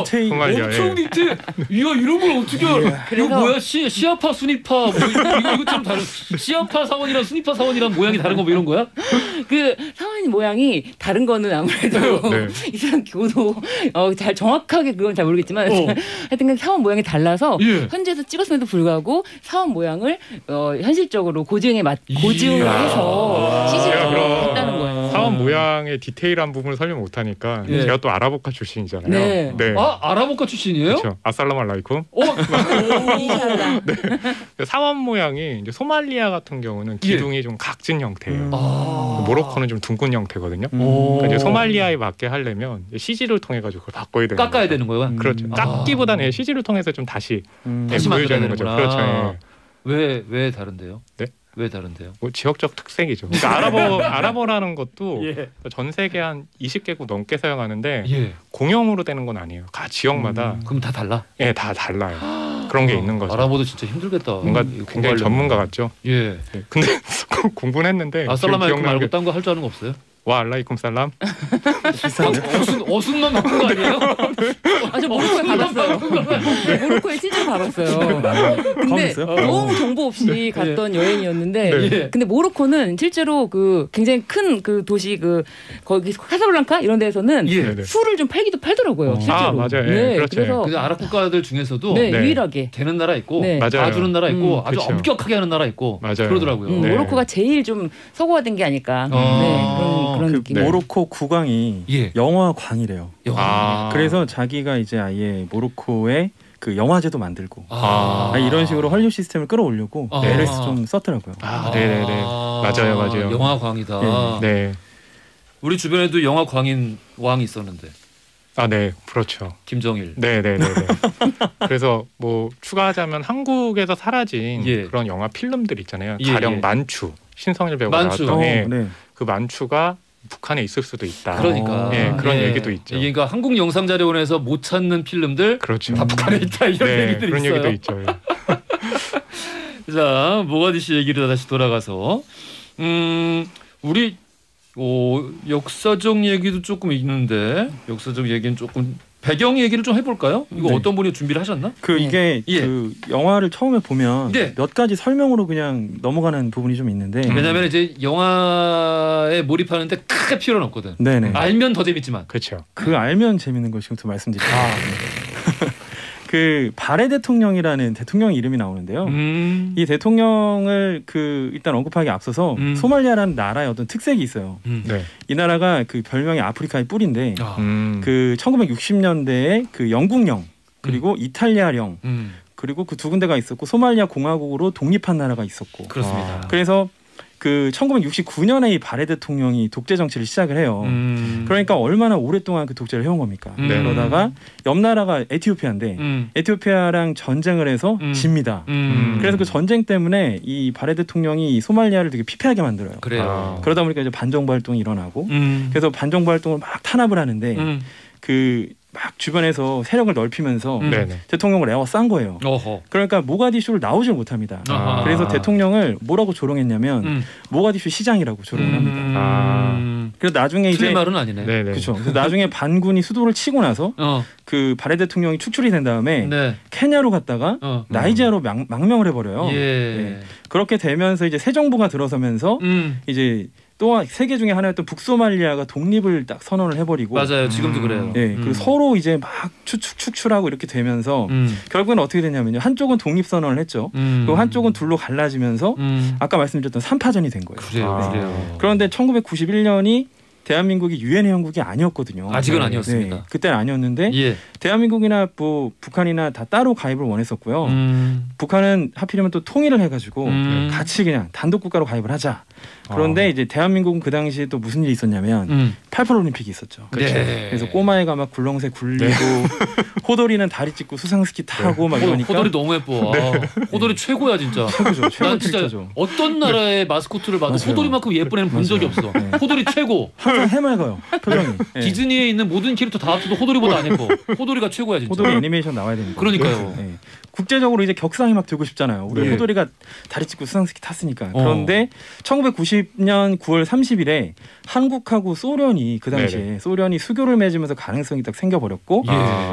디테일 엄청 디테일. 이야 이런 걸 어떻게 알아? 이거 뭐야? 시아파 수니파 뭐 이것처럼 다른 시아파 사원이랑 수니파 사원이랑 모양이 다른 거 뭐 이런 거야? 그 사원 모양이 다른 거는 아무래도 이슬람 교도 잘 정확하게 그건 잘 모르겠지만 하여튼 사원 모양이 달라서 현지에서 찍었음에도 불구하고 사원 모양을 현실적으로 고증을 해서 CG로 했다는 거예요. 사원 모양의 디테일한 부분을 설명 못하니까 제가 또 아라보카 출신이잖아요. 네. 아 아라보카 출신이에요? 그렇죠. 아살라무 알라이쿰. 사원 모양이 이제 소말리아 같은 경우는 기둥이 좀 각진 형태예요. 모로코는 좀 둥근 형태거든요. 그러니까 이제 소말리아에 맞게 하려면 CG를 통해 가지고 그걸 바꿔야 되는 깎아야 되는 거예요. 그렇죠. 깎기보다는 CG를 통해서 좀 다시 보여주는 거죠. 그렇죠. 왜 다른데요? 네? 왜 다른데요? 뭐 지역적 특색이죠. 그러니까 아랍어라는 것도 전 세계 한 20개국 넘게 사용하는데 공용으로 되는 건 아니에요. 각 지역마다 그럼 다 달라? 예, 다 달라요. 그런 게 있는 거죠. 아랍어도 진짜 힘들겠다. 뭔가 굉장히 전문가 같죠. 예. 근데 공부는 했는데 아살라마이쿰 말고 딴 거 할 줄 아는 거 없어요? 와 알라이쿰 살람. 어순만 바꾼 거 아니에요? 저 모로코에 가봤어요. 모로코에 실제로 가봤어요. 근데 너무 정보 없이 갔던 여행이었는데, 근데 모로코는 실제로 그 굉장히 큰 그 도시 거기 카사블랑카 이런 데에서는 술을 좀 팔더라고요. 실제로. 아 맞아요. 그래서 아랍 국가들 중에서도 유일하게 되는 나라 있고 맞아요. 봐주는 나라 있고 아주 엄격하게 하는 나라 있고 그러더라고요. 모로코가 제일 좀 서구화된 게 아닐까. 그런 느낌. 모로코 국왕이 영화광이래요. 그래서 자기가 이제 아예 모로코에 그 영화제도 만들고 이런 식으로 헐리우드 시스템을 끌어올려고 LS 좀 썼더라고요. 네네네. 맞아요. 영화광이다. 네. 우리 주변에도 영화광인 왕이 있었는데. 네, 그렇죠. 김정일. 네네네. 그래서 뭐 추가하자면 한국에서 사라진 그런 영화 필름들 있잖아요. 가령 만추, 신성일 배우가 나왔던 그 만추가 북한에 있을 수도 있다. 그러니까 그런 얘기도 있죠. 그러니까 한국 영상자료원에서 못 찾는 필름들 그렇죠. 다 북한에 있다 이런 얘기들이 그런 있어요. 얘기도 있죠. 자, 모가디슈 얘기를 다시 돌아가서 우리 역사적 얘기도 조금 있는데 역사적 얘기는 조금 배경 얘기를 좀 해볼까요? 이거 어떤 분이 준비를 하셨나? 이게 그 영화를 처음에 보면 몇 가지 설명으로 그냥 넘어가는 부분이 좀 있는데 왜냐하면 이제 영화에 몰입하는데 크게 필요는 없거든. 네네. 알면 더 재밌지만. 그렇죠. 그 알면 재밌는 거 지금부터 말씀드릴게요. 그 바레 대통령이라는 대통령 이름이 나오는데요. 이 대통령을 일단 언급하기 앞서서 소말리아라는 나라의 어떤 특색이 있어요. 이 나라가 그 별명이 아프리카의 뿔인데 그 1960년대에 그 영국령 그리고 이탈리아령 그리고 그 두 군데가 있었고 소말리아 공화국으로 독립한 나라가 있었고 그렇습니다. 그래서 그 1969년에 이 바레 대통령이 독재 정치를 시작을 해요. 그러니까 얼마나 오랫동안 그 독재를 해온 겁니까? 그러다가 옆 나라가 에티오피아인데 에티오피아랑 전쟁을 해서 집니다. 그래서 그 전쟁 때문에 이 바레 대통령이 이 소말리아를 되게 피폐하게 만들어요. 그래요. 그러다 보니까 이제 반정부 활동이 일어나고 그래서 반정부 활동을 막 탄압을 하는데 막 주변에서 세력을 넓히면서 대통령을 에워싼 거예요. 그러니까 모가디슈를 나오질 못합니다. 그래서 대통령을 뭐라고 조롱했냐면 모가디슈 시장이라고 조롱을 합니다. 그래서 나중에 이제 말은 아니네. 그렇죠. 그래서 나중에 반군이 수도를 치고 나서 그 바레 대통령이 축출이 된 다음에 케냐로 갔다가 나이지리아로 망명을 해버려요. 그렇게 되면서 이제 새 정부가 들어서면서 이제 또 세계 중에 하나였던 북소말리아가 독립을 딱 선언을 해버리고 맞아요. 지금도 그래요. 그리고 서로 이제 막 축출하고 이렇게 되면서 결국은 어떻게 됐냐면요. 한쪽은 독립 선언을 했죠. 그리고 한쪽은 둘로 갈라지면서 아까 말씀드렸던 3파전이 된 거예요. 그래요. 그런데 1991년이 대한민국이 유엔 회원국이 아니었거든요. 아직은 아니었습니다. 그때는 아니었는데 대한민국이나 뭐 북한이나 다 따로 가입을 원했었고요. 북한은 하필이면 또 통일을 해가지고 같이 그냥 단독 국가로 가입을 하자. 그런데 이제 대한민국은 그 당시에 또 무슨 일이 있었냐면 88 올림픽이 있었죠. 네. 그래서 꼬마애가 막 굴렁쇠 굴리고 호돌이는 다리 찢고 수상스키 타고 막 이러니까 호돌이 너무 예뻐. 호돌이 최고야 진짜. 최고죠. 난 진짜 어떤 나라의 마스코트를 봐도 호돌이만큼 예쁜 애는 본 적이 없어. 호돌이 최고. 항상 해맑아요. 표정이. 디즈니에 있는 모든 캐릭터 다 합쳐도 호돌이보다 안 예뻐. 호돌이가 최고야 진짜. 호돌이 애니메이션 나와야 됩니다. 그러니까요. 네. 국제적으로 이제 격상이 막 되고 싶잖아요. 우리 호돌이가 다리 찢고 수상스키 탔으니까. 그런데 1990년 9월 30일에 한국하고 소련이 그 당시에 소련이 수교를 맺으면서 가능성이 딱 생겨버렸고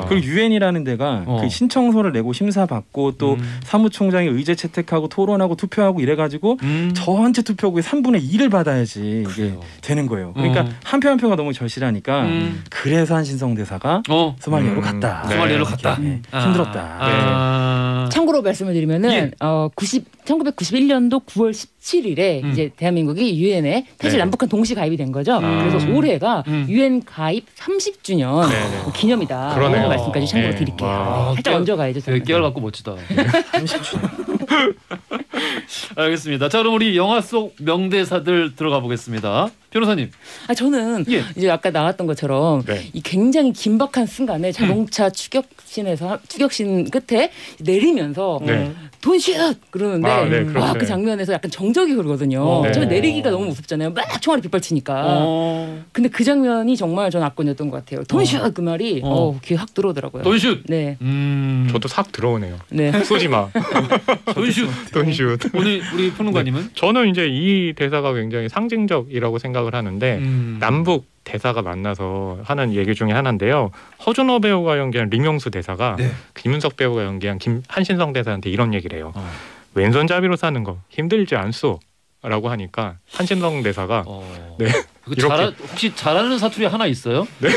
그리고 유엔이라는 데가 그 신청서를 내고 심사받고 또 사무총장이 의제 채택하고 토론하고 투표하고 이래가지고 전체 투표국의 3분의 2를 받아야지 이게 되는 거예요. 그러니까 한 표 한 표가 너무 절실하니까 그래서 한신성 대사가 소말리아로 갔다. 소말리아로 갔다. 힘들었다. 참고로 말씀을 드리면은 1991년도 9월 17일에 이제 대한민국이 유엔에 사실 남북한 동시 가입이 된 거죠. 그래서 올해가 유엔 가입 30주년 기념이다. 그런 말씀까지 참고로 드릴게요. 살짝 얹어가야죠. 되게 깨알 같고 멋지다. 30주년. 알겠습니다. 자, 그럼 우리 영화 속 명대사들 들어가 보겠습니다. 변호사님. 저는 이제 아까 나왔던 것처럼 이 굉장히 긴박한 순간에 자동차 추격신 끝에 내리면서 돈슛 그러는데 그 장면에서 약간 정적이 흐르거든요. 처음에 내리기가 너무 무섭잖아요. 막 총알이 빗발치니까. 근데 그 장면이 정말 전 압권이었던 것 같아요. 돈슛 그 말이 귀에 확 들어오더라고요. 돈슛. 네. 저도 싹 들어오네요. 네. 쏘지 마. 돈슛. 돈슛. 오늘 우리 평론가님은? 저는 이제 이 대사가 굉장히 상징적이라고 생각을 하는데 남북 대사가 만나서 하는 얘기 중에 하나인데요. 허준호 배우가 연기한 림용수 대사가 김윤석 배우가 연기한 한신성 대사한테 이런 얘기를 해요. 왼손잡이로 사는 거 힘들지 않소? 라고 하니까 한신성 대사가 혹시 잘하는 사투리 하나 있어요? 네.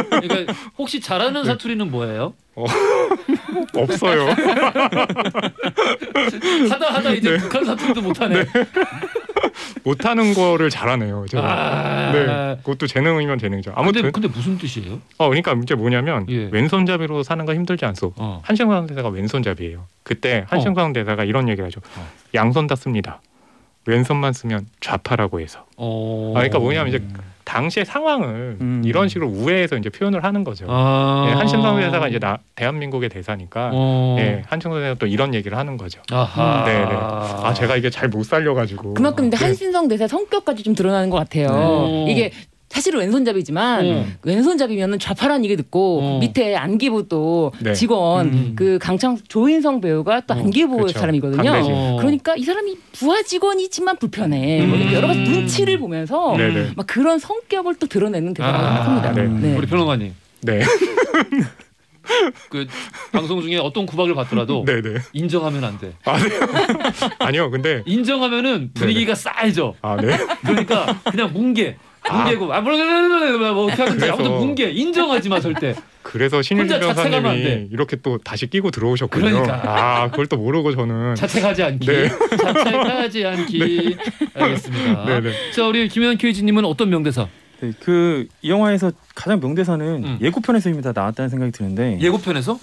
그러니까 혹시 잘하는 사투리는 뭐예요? 없어요. 하다 이제 북한 사투리도 못하네. 못하는 거를 잘하네요. 제가. 그것도 재능이면 재능이죠. 아무튼 근데 무슨 뜻이에요? 그러니까 이제 뭐냐면 왼손잡이로 사는 거 힘들지 않소. 한신성 대사가 왼손잡이에요. 그때 한신성 대사가 이런 얘기를 하죠. 양손 다 씁니다. 왼손만 쓰면 좌파라고 해서. 그러니까 뭐냐면 이제 당시의 상황을 이런 식으로 우회해서 이제 표현을 하는 거죠. 한신성 대사가 이제 대한민국의 대사니까 한신성 대사가 또 이런 얘기를 하는 거죠. 네네. 제가 이게 잘 못 살려가지고. 그만큼 근데 한신성 대사 성격까지 좀 드러나는 것 같아요. 이게 사실은 왼손잡이지만 왼손잡이면은 좌파라는 얘기 듣고 밑에 안기부 또 직원 그 조인성 배우가 또 안기부 사람이거든요. 강대진. 그러니까 이 사람이 부하 직원이지만 불편해. 여러 가지 눈치를 보면서 막 그런 성격을 또 드러내는 대사라고 생각합니다. 우리 평론가님. 네. 그 방송 중에 어떤 구박을 받더라도 인정하면 안 돼. 아니요, 근데 인정하면은 분위기가 싸해져. 그러니까 그냥 뭉개고 뭐 어떻게 하든지 아무튼 뭉개 인정하지 마 절대. 그래서 신일진 변호사님이 이렇게 또 다시 끼고 들어오셨군요. 그러니까. 그걸 또 모르고 저는 자책하지 않기. 자책하지 않기. 알겠습니다. 자, 우리 김현 KG님은 어떤 명대사? 그 이 영화에서 가장 명대사는 예고편에서 이미 다 나왔다는 생각이 드는데. 예고편에서?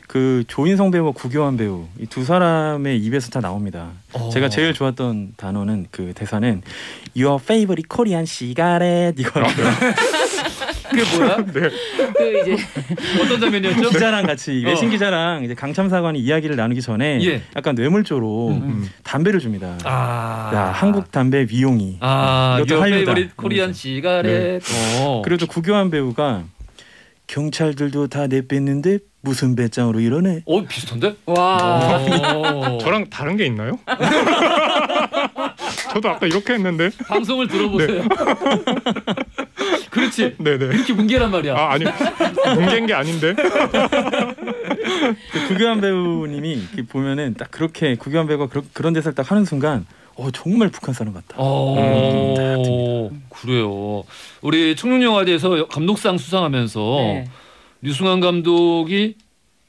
그 조인성 배우와 구교환 배우 이 두 사람의 입에서 다 나옵니다. 제가 제일 좋았던 단어는 그 대사는 Your favorite Korean cigarette 이거였어요. 그게 뭐야? 그 이제 어떤 장면이었죠? 기자랑 같이 외신 기자랑 이제 강참사관이 이야기를 나누기 전에 약간 뇌물조로 담배를 줍니다. 야, 한국 담배 위용이. Your favorite Korean cigarette. 그래도 구교환 배우가 경찰들도 다 내뺐는데 무슨 배짱으로 이러네. 비슷한데? 와. 저랑 다른 게 있나요? 저도 아까 이렇게 했는데. 방송을 들어보세요. 그렇지. 이렇게 뭉개란 말이야. 아니, 뭉갠 게 아닌데. 구교환 배우님이 보면은 딱 그렇게 구교환 배우가 그런 대사를 딱 하는 순간 정말 북한 사람 같다. 그래요. 우리 청룡영화제에서 감독상 수상하면서 류승환 감독이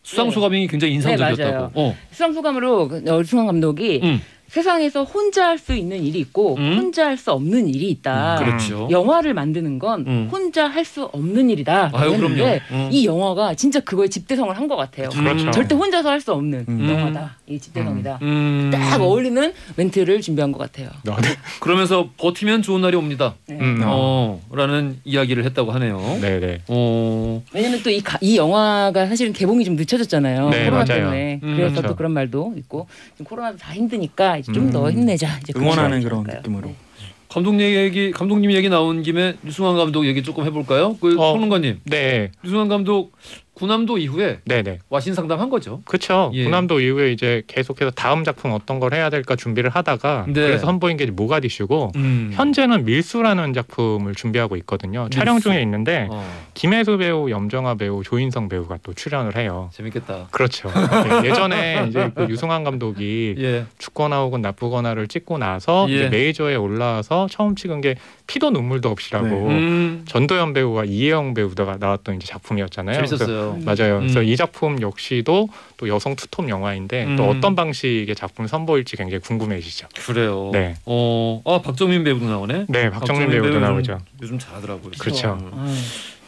수상 소감이 굉장히 인상적이었다고. 수상 소감으로 류승환 감독이 세상에서 혼자 할 수 있는 일이 있고 혼자 할 수 없는 일이 있다. 그렇죠. 영화를 만드는 건 혼자 할 수 없는 일이다. 그런데 이 영화가 진짜 그거에 집대성을 한 것 같아요. 그렇죠. 절대 혼자서 할 수 없는 영화다. 이 집대성이다. 딱 어울리는 멘트를 준비한 것 같아요. 네. 그러면서 버티면 좋은 날이 옵니다. 라는 이야기를 했다고 하네요. 네네. 왜냐면 또 이 영화가 사실은 개봉이 좀 늦춰졌잖아요. 네, 코로나 맞아요. 때문에. 그래서 그렇죠. 또 그런 말도 있고 지금 코로나도 다 힘드니까 이제 좀 더 힘내자. 이제 응원하는 그런 느낌으로. 네. 감독님 얘기 나온 김에 유승환 감독 얘기 조금 해볼까요? 평론가님. 네. 유승환 감독 군함도 이후에 네네. 와신 상담한 거죠. 그렇죠. 예. 군함도 이후에 이제 계속해서 다음 작품 어떤 걸 해야 될까 준비를 하다가 네. 그래서 선보인 게 모가디슈고 현재는 밀수라는 작품을 준비하고 있거든요. 촬영 중에 있는데 김혜수 배우, 염정아 배우, 조인성 배우가 또 출연을 해요. 재밌겠다. 그렇죠. 예전에 이제 그 유승환 감독이 예. 죽거나 혹은 나쁘거나를 찍고 나서 예. 이제 메이저에 올라와서 처음 찍은 게 피도 눈물도 없이라고 전도연 배우와 이혜영 배우가 나왔던 이제 작품이었잖아요. 재밌었어요. 맞아요. 그래서 이 작품 역시도 또 여성 투톱 영화인데 또 어떤 방식의 작품을 선보일지 굉장히 궁금해지죠. 그래요. 네. 박정민 배우도 나오네. 네, 박정민 배우도 나오죠. 요즘 잘하더라고요. 그렇죠.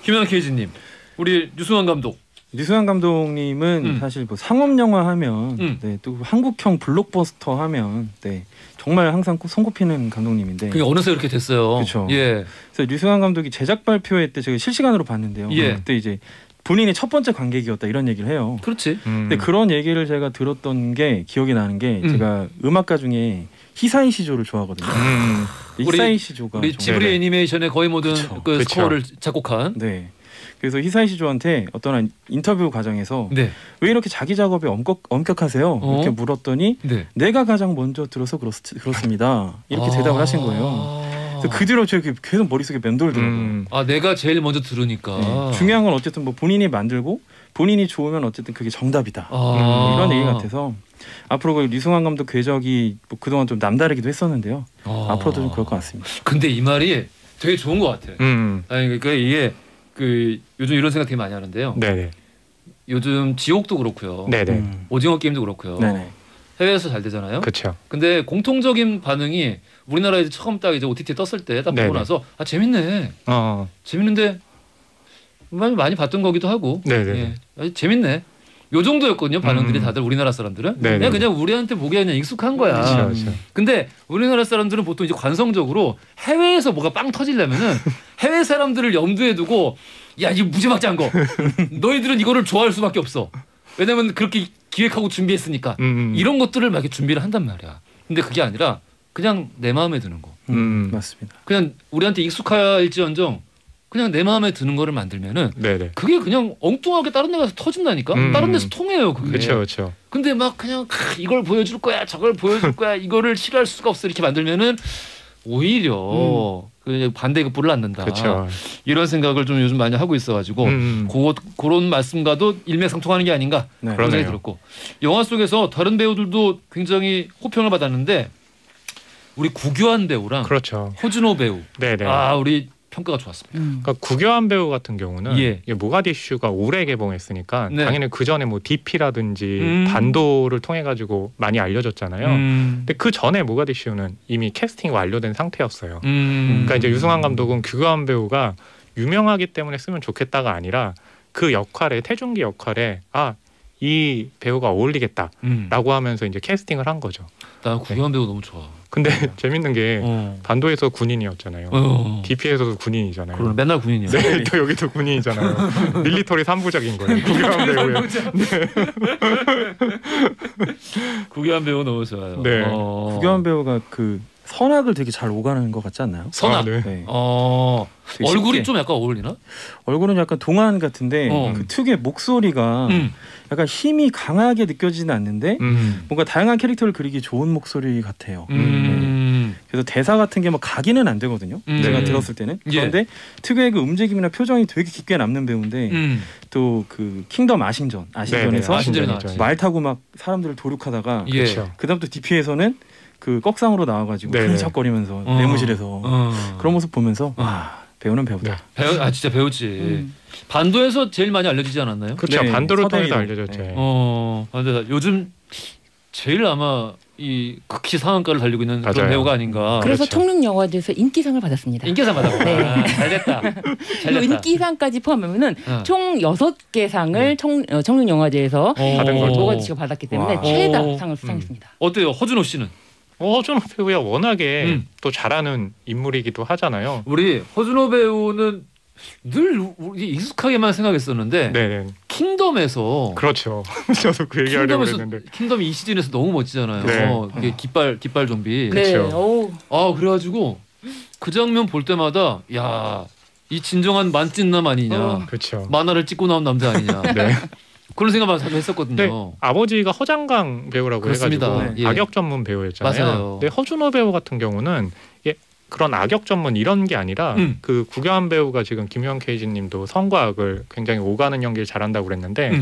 김연아 케이지님, 우리 유승환 감독. 유승환 감독님은 사실 뭐 상업 영화 하면 네, 또 한국형 블록버스터 하면 네, 정말 항상 손꼽히는 감독님인데 그게 어느새 이렇게 됐어요. 그렇죠. 예. 그래서 유승환 감독이 제작 발표회 때 제가 실시간으로 봤는데요. 예. 그때 이제 본인이 첫 번째 관객이었다 이런 얘기를 해요. 그렇지. 근데 그런 얘기를 제가 들었던 게 기억이 나는 게 제가 음악가 중에 히사이 시조를 좋아하거든요. 히사이 시조가 우리 지브리 애니메이션의 거의 모든 그 스코어를 작곡한. 네. 그래서 히사이 시조한테 어떤 인터뷰 과정에서 네. 왜 이렇게 자기 작업에 엄격하세요? 이렇게 물었더니 네. 내가 가장 먼저 들어서 그렇습니다. 이렇게 대답을 하신 거예요. 그래서 그 뒤로 제가 계속 머릿속에 맴돌더라고요. 내가 제일 먼저 들으니까. 네. 중요한 건 어쨌든 뭐 본인이 만들고 본인이 좋으면 어쨌든 그게 정답이다. 이런 얘기 같아서 앞으로 그 유승환 감독 궤적이 뭐 그동안 좀 남다르기도 했었는데요. 앞으로도 좀 그럴 것 같습니다. 근데 이 말이 되게 좋은 것 같아요. 아니 그러니까 이게 그 요즘 이런 생각 되게 많이 하는데요. 네네. 요즘 지옥도 그렇고요. 네네. 오징어 게임도 그렇고요. 네네. 해외에서 잘 되잖아요. 그렇죠. 근데 공통적인 반응이 우리나라에 처음 딱 이제 OTT 떴을 때 딱 보고 나서 재밌네. 재밌는데 많이 봤던 거기도 하고. 네네. 예, 재밌네. 요 정도였거든요. 반응들이 다들 우리나라 사람들은. 그냥 우리한테 보기에 그냥 익숙한 거야. 그렇죠. 근데 우리나라 사람들은 보통 이제 관성적으로 해외에서 뭐가 빵 터지려면은 해외 사람들을 염두에 두고 야 이거 무지막지한 거. 너희들은 이거를 좋아할 수밖에 없어. 왜냐면 그렇게 기획하고 준비했으니까 이런 것들을 막 이렇게 준비를 한단 말이야. 근데 그게 아니라 그냥 내 마음에 드는 거. 맞습니다. 그냥 우리한테 익숙할지언정 그냥 내 마음에 드는 거를 만들면은 그게 그냥 엉뚱하게 다른 데 가서 터진다니까. 다른 데서 통해요 그게. 그렇죠. 근데 막 그냥 이걸 보여줄 거야 저걸 보여줄 거야 이거를 싫어할 수가 없어 이렇게 만들면은 오히려 그 반대급부를 낳는다. 그렇죠. 이런 생각을 좀 요즘 많이 하고 있어가지고 그런 말씀과도 일맥상통하는 게 아닌가 그런 생각이 들었고 영화 속에서 다른 배우들도 굉장히 호평을 받았는데 우리 구교환 배우랑 그렇죠. 허준호 배우 네네. 우리 평가가 좋았습니다. 그러니까 구교환 배우 같은 경우는 모가디슈가 올해 개봉했으니까 당연히 그 전에 뭐 DP라든지 반도를 통해 가지고 많이 알려졌잖아요. 근데 그 전에 모가디슈는 이미 캐스팅 완료된 상태였어요. 그러니까 이제 유승환 감독은 구교환 배우가 유명하기 때문에 쓰면 좋겠다가 아니라 그 역할에 태중기 역할에 이 배우가 어울리겠다라고 하면서 이제 캐스팅을 한 거죠. 나 구교환 배우 너무 좋아. 근데 재밌는 게 반도에서 군인이었잖아요. DP에서도 군인이잖아요. 그럼 맨날 군인이요. 네, 또 여기도 군인이잖아요. 밀리터리 3부작인 거예요. 구교환 배우요. 구교환 배우 너무 좋아요. 네. 구교환 배우가 그 선악을 되게 잘 오가는 것 같지 않나요? 선악. 네. 얼굴이 쉽게. 좀 약간 어울리나? 얼굴은 약간 동안 같은데 그 특유의 목소리가 약간 힘이 강하게 느껴지는 않는데 뭔가 다양한 캐릭터를 그리기 좋은 목소리 같아요. 네. 그래서 대사 같은 게 뭐 각인은 안 되거든요. 제가 들었을 때는. 그런데 특유의 그 움직임이나 표정이 되게 깊게 남는 배우인데 또 그 킹덤 아신전에서 말 타고 막 사람들을 도륙하다가 그다음 또 DP에서는 그 꺽상으로 나와가지고 흥척거리면서 내무실에서 그런 모습 보면서 배우는 배우다. 진짜 배우지. 반도에서 제일 많이 알려지지 않았나요? 그렇죠. 반도를 통해서 알려졌죠. 반도 요즘 제일 아마 이 극히 상한가를 달리고 있는 맞아요. 그런 배우가 아닌가. 그래서 그렇죠. 청룡영화제에서 인기상을 받았습니다. 인기상 받았구나. 네. 잘됐다. 잘됐다. 인기상까지 포함하면은 총 6개 상을 청룡영화제에서 받은 거죠. 모가디 씨가 받았기 때문에 와. 최다 상을 수상했습니다. 어때요, 허준호 씨는? 허준호 배우야 워낙에 또 잘하는 인물이기도 하잖아요. 우리 허준호 배우는 늘 우리 익숙하게만 생각했었는데 네네. 킹덤에서 그렇죠. 저도 그 얘기하려고 했는데. 킹덤이 이 시즌에서 너무 멋지잖아요. 네. 이게 깃발 좀비. 네. 그렇죠. 그래가지고 그 장면 볼 때마다 야, 이 진정한 만찢남 아니냐. 그렇죠. 만화를 찍고 나온 남자 아니냐. 네. 그런 생각만 자주 했었거든요. 네, 아버지가 허장강 배우라고 그렇습니다. 해가지고 예. 악역 전문 배우였잖아요. 맞아요. 근데 허준호 배우 같은 경우는 그런 악역 전문 이런 게 아니라 그 구교한 배우가 지금 김유한 케이지님도 성과 악을 굉장히 오가는 연기를 잘한다고 그랬는데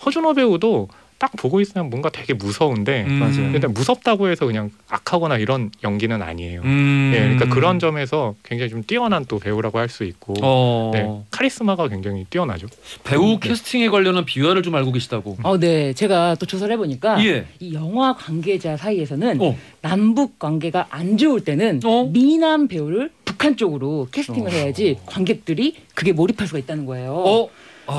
허준호 배우도 딱 보고 있으면 뭔가 되게 무서운데 맞아요. 근데 무섭다고 해서 그냥 악하거나 이런 연기는 아니에요. 예, 그러니까 그런 점에서 굉장히 좀 뛰어난 또 배우라고 할 수 있고 네, 카리스마가 굉장히 뛰어나죠. 배우 캐스팅에 관련한 비화를 좀 알고 계시다고. 네, 제가 또 조사를 해보니까 예. 이 영화 관계자 사이에서는 남북 관계가 안 좋을 때는 미남 배우를 북한 쪽으로 캐스팅을 해야지 관객들이 그게 몰입할 수가 있다는 거예요.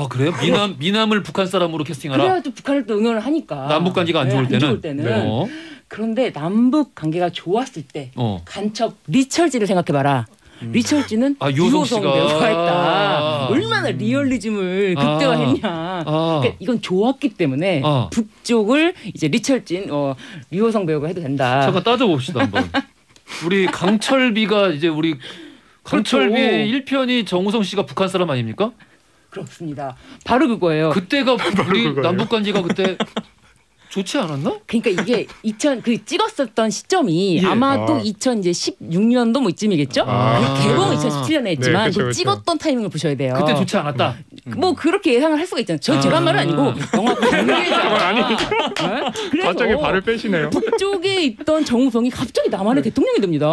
그래요? 미남을 북한 사람으로 캐스팅하라? 그래야 또 북한을 또 응원을 하니까. 남북 관계가 안 좋을 때는. 네. 그런데 남북 관계가 좋았을 때 간첩 리철지를 생각해봐라. 리철지는 유호성 배우가 했다. 얼마나 리얼리즘을 극대화했냐. 그러니까 이건 좋았기 때문에 북쪽을 이제 리철진 유호성 배우가 해도 된다. 잠깐 따져봅시다 한번. 우리 강철비가 이제 우리 강철비 1편이 정우성 씨가 북한 사람 아닙니까? 그렇습니다. 바로 그거예요. 그때가 우리 남북 관계가 그때 좋지 않았나? 그러니까 이게 찍었었던 시점이 아마 또 2016년도 뭐 이쯤이겠죠? 개봉 2017년에 했지만 네, 그쵸. 찍었던 타이밍을 보셔야 돼요. 그때 좋지 않았다. 뭐 그렇게 예상을 할 수가 있잖아요. 제가 한 말은 아니고 영화 관계자. 갑자기 발을 빼시네요. 북쪽에 있던 정우성이 갑자기 남한의 대통령이 됩니다.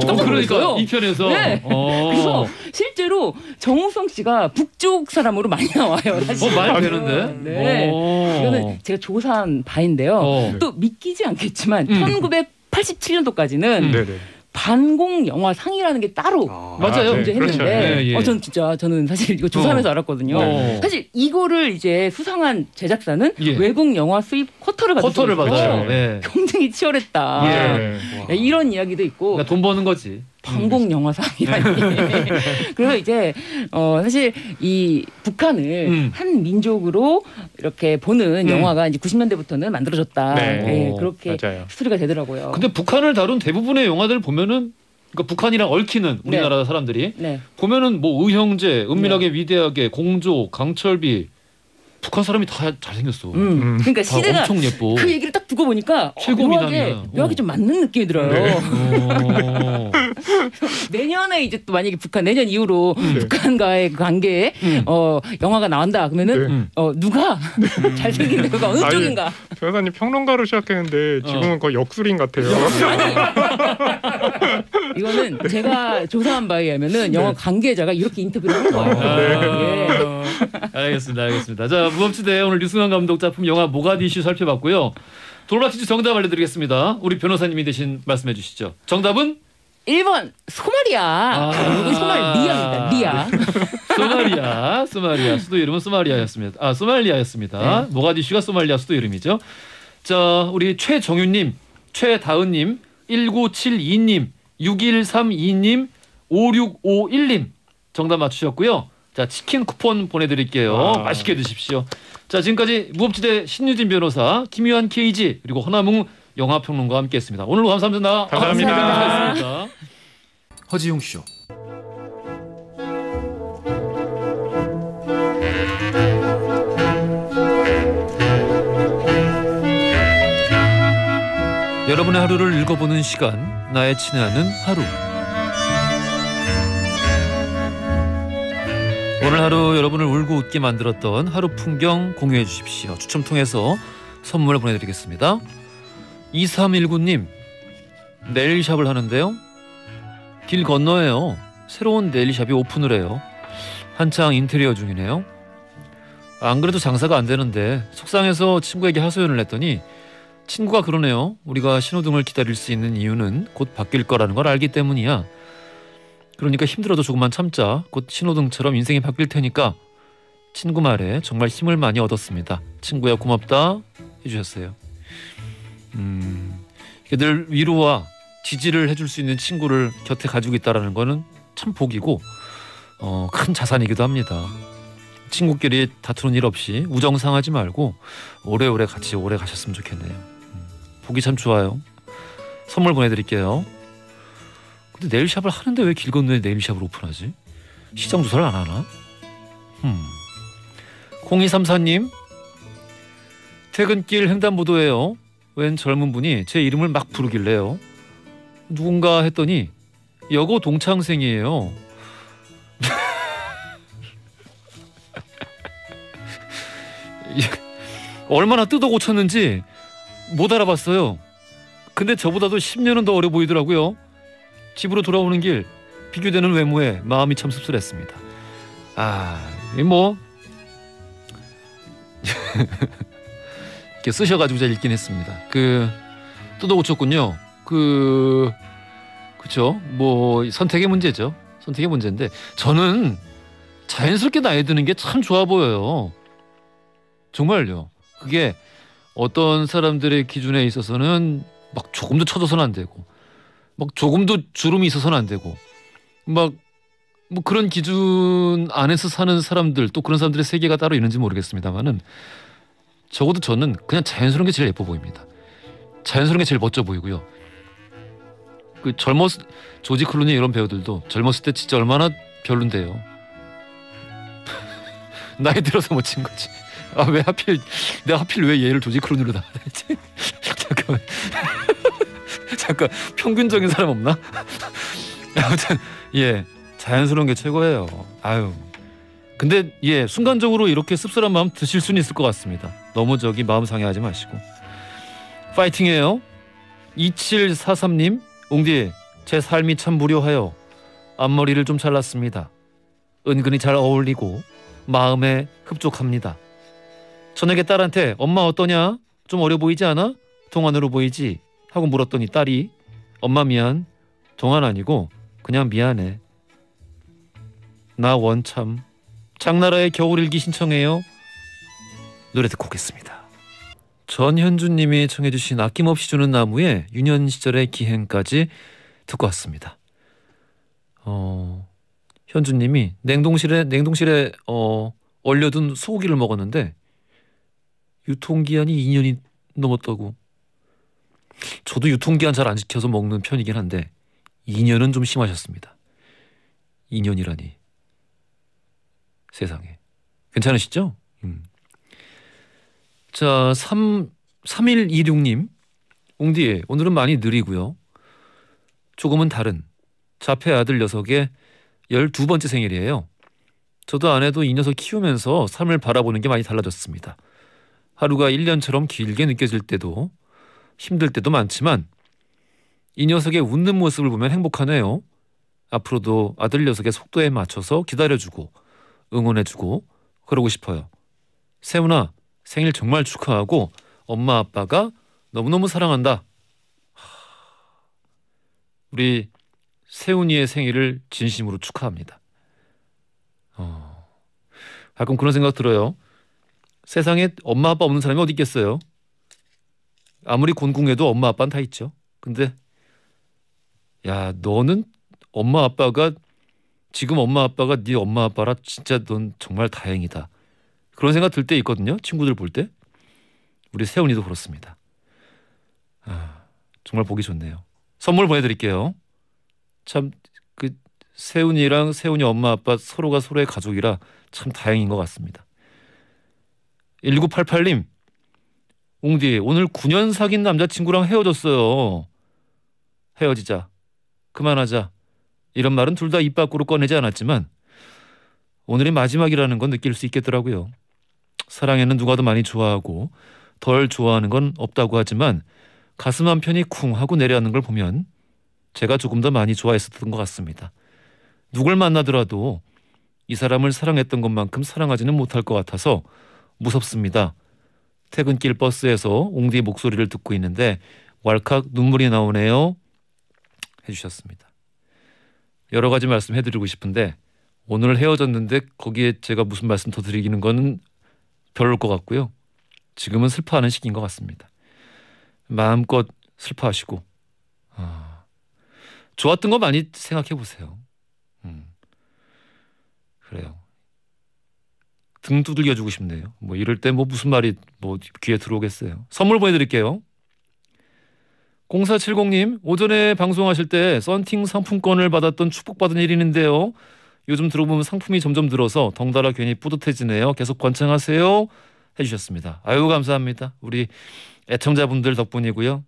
그러니까 이 편에서. 네. 그래서 실제로 정우성 씨가 북쪽 사람으로 많이 나와요. 사실. 많이 되는데. 네. 이거는 제가 조사한 바인데요. 또 믿기지 않겠지만 1987년도까지는 반공 영화상이라는 게 따로 맞아요. 존재했는데 그렇죠. 저는 사실 이거 조사하면서 알았거든요. 사실 이거를 이제 수상한 제작사는 외국 영화 수입 쿼터를 받아요. 경쟁이 치열했다. 이런 이야기도 있고. 그러니까 돈 버는 거지. 반공 영화상이라니. 그래서 이제 사실 이 북한을 한 민족으로 이렇게 보는 영화가 이제 90년대부터는 만들어졌다. 그렇게 맞아요. 스토리가 되더라고요. 근데 북한을 다룬 대부분의 영화들 보면은 그러니까 북한이랑 얽히는 우리나라 사람들이 보면은 뭐 의형제, 은밀하게 위대하게, 공조, 강철비 북한 사람이 다 잘생겼어. 그러니까 시대가 엄청 예뻐. 그 얘기를 딱 두고 보니까 최고 미남이야. 묘하게 좀 맞는 느낌이 들어요. 내년에 이제 또 만약에 내년 이후로 북한과의 그 관계에 영화가 나온다 그러면은 누가 잘생긴 배우가 어느 쪽인가? 변호사님 평론가로 시작했는데 지금은 거의 역술인 같아요. 이거는 제가 조사한 바에 의하면은 영화 관계자가 이렇게 인터뷰를 한 거예요. 알겠습니다. 자, 무법지대 오늘 류승환 감독 작품 영화 모가디슈 살펴봤고요. 돌발 퀴즈 정답 알려드리겠습니다. 우리 변호사님이 대신 말씀해 주시죠. 정답은 1번 소말이야. 이건 소말리아입니다. 리아. 소말리아. 수도 이름은 소말리아였습니다. 소말리아였습니다. 모가디슈가 소말리아 수도 이름이죠. 자, 우리 최정윤님, 최다은님, 1972님, 6132님, 5651님 정답 맞추셨고요. 자, 치킨 쿠폰 보내드릴게요. 맛있게 드십시오. 자, 지금까지 무법지대 신유진 변호사, 김유한 KG 그리고 허남웅 영화평론가와 함께했습니다. 오늘 감사합니다. 감사합니다. 허지용 쇼. 여러분의 하루를 읽어보는 시간, 나의 친애하는 하루. 오늘 하루 여러분을 울고 웃게 만들었던 하루 풍경 공유해 주십시오. 추첨 통해서 선물 보내드리겠습니다. 2319님, 네일샵을 하는데요. 길 건너에요. 새로운 네일샵이 오픈을 해요. 한창 인테리어 중이네요. 안 그래도 장사가 안 되는데 속상해서 친구에게 하소연을 했더니 친구가 그러네요. 우리가 신호등을 기다릴 수 있는 이유는 곧 바뀔 거라는 걸 알기 때문이야. 그러니까 힘들어도 조금만 참자. 곧 신호등처럼 인생이 바뀔 테니까. 친구 말에 정말 힘을 많이 얻었습니다. 친구야 고맙다 해주셨어요. 늘 위로와 지지를 해줄 수 있는 친구를 곁에 가지고 있다는 거는 참 복이고 큰 자산이기도 합니다. 친구끼리 다투는 일 없이 우정 상하지 말고 오래오래 같이 오래 가셨으면 좋겠네요. 보기 참 좋아요. 선물 보내드릴게요. 근데 네일샵을 하는데 왜 길 건너에 네일샵을 오픈하지? 시장 조사를 안 하나? 0234님 퇴근길 횡단보도에요. 웬 젊은 분이 제 이름을 막 부르길래요. 누군가 했더니 여고 동창생이에요. 얼마나 뜯어 고쳤는지 못 알아봤어요. 근데 저보다도 10년은 더 어려 보이더라고요. 집으로 돌아오는 길 비교되는 외모에 마음이 참 씁쓸했습니다. 뭐 이렇게 쓰셔가지고 제가 읽긴 했습니다. 뜯어 고쳤군요. 그쵸? 뭐 선택의 문제죠. 선택의 문제인데 저는 자연스럽게 나이 드는 게 참 좋아 보여요. 정말요. 그게 어떤 사람들의 기준에 있어서는 막 조금도 쳐져서는 안 되고 막 조금도 주름이 있어서는 안 되고 막 뭐 그런 기준 안에서 사는 사람들 또 그런 사람들의 세계가 따로 있는지 모르겠습니다만은 적어도 저는 그냥 자연스러운 게 제일 예뻐 보입니다. 자연스러운 게 제일 멋져 보이고요. 조지 클루니 이런 배우들도 젊었을 때 진짜 얼마나 별론데요. 나이 들어서 멋진 거지. 내가 하필 왜 얘를 조지 클루니로 나와야 되지? 잠깐 평균적인 사람 없나? 아무튼 자연스러운 게 최고예요. 근데 순간적으로 이렇게 씁쓸한 마음 드실 수는 있을 것 같습니다. 너무 마음 상해하지 마시고 파이팅해요. 2743님 웅디 제 삶이 참 무료하여 앞머리를 좀 잘랐습니다. 은근히 잘 어울리고 마음에 흡족합니다. 저녁에 딸한테 엄마 어떠냐? 좀 어려 보이지 않아? 동안으로 보이지? 하고 물었더니 딸이 엄마 미안. 동안 아니고 그냥 미안해. 나 원참. 장나라의 겨울일기 신청해요. 노래 듣고 오겠습니다. 전현주님이 청해주신 아낌없이 주는 나무의 유년 시절의 기행까지 듣고 왔습니다. 현주님이 냉동실에 얼려둔 소고기를 먹었는데 유통기한이 2년이 넘었다고. 저도 유통기한 잘 안 지켜서 먹는 편이긴 한데 2년은 좀 심하셨습니다. 2년이라니. 세상에. 괜찮으시죠? 자, 3126님 웅디 오늘은 많이 느리고요. 조금은 다른 자폐 아들 녀석의 12번째 생일이에요. 저도 아내도 이 녀석 키우면서 삶을 바라보는 게 많이 달라졌습니다. 하루가 1년처럼 길게 느껴질 때도 힘들 때도 많지만 이 녀석의 웃는 모습을 보면 행복하네요. 앞으로도 아들 녀석의 속도에 맞춰서 기다려주고 응원해주고 그러고 싶어요. 세훈아 생일 정말 축하하고 엄마 아빠가 너무너무 사랑한다. 우리 세훈이의 생일을 진심으로 축하합니다. 가끔 그런 생각 들어요. 세상에 엄마 아빠 없는 사람이 어디 있겠어요. 아무리 곤궁해도 엄마 아빠는 다 있죠. 근데 너는 지금 엄마 아빠가 네 엄마 아빠라 진짜 넌 정말 다행이다. 그런 생각 들 때 있거든요. 친구들 볼 때. 우리 세훈이도 그렇습니다. 정말 보기 좋네요. 선물 보내드릴게요. 참 세훈이랑 세훈이 엄마 아빠 서로가 서로의 가족이라 참 다행인 것 같습니다. 1988님 웅디 오늘 9년 사귄 남자친구랑 헤어졌어요. 헤어지자. 그만하자. 이런 말은 둘 다 입 밖으로 꺼내지 않았지만 오늘이 마지막이라는 건 느낄 수 있겠더라고요. 사랑에는 누가 더 많이 좋아하고 덜 좋아하는 건 없다고 하지만 가슴 한편이 쿵 하고 내려앉는 걸 보면 제가 조금 더 많이 좋아했었던 것 같습니다. 누굴 만나더라도 이 사람을 사랑했던 것만큼 사랑하지는 못할 것 같아서 무섭습니다. 퇴근길 버스에서 옹디의 목소리를 듣고 있는데 왈칵 눈물이 나오네요 해주셨습니다. 여러 가지 말씀 해드리고 싶은데 오늘 헤어졌는데 거기에 제가 무슨 말씀 더 드리기는 건 별로일 것 같고요. 지금은 슬퍼하는 시기인 것 같습니다. 마음껏 슬퍼하시고 좋았던 거 많이 생각해 보세요. 그래요. 등 두들겨주고 싶네요. 뭐 이럴 때 뭐 무슨 말이 뭐 귀에 들어오겠어요. 선물 보내드릴게요. 0470님 오전에 방송하실 때 썬팅 상품권을 받았던 축복받은 일인데요. 요즘 들어보면 상품이 점점 늘어서 덩달아 괜히 뿌듯해지네요. 계속 번창하세요 해주셨습니다. 아유 감사합니다. 우리 애청자분들 덕분이고요.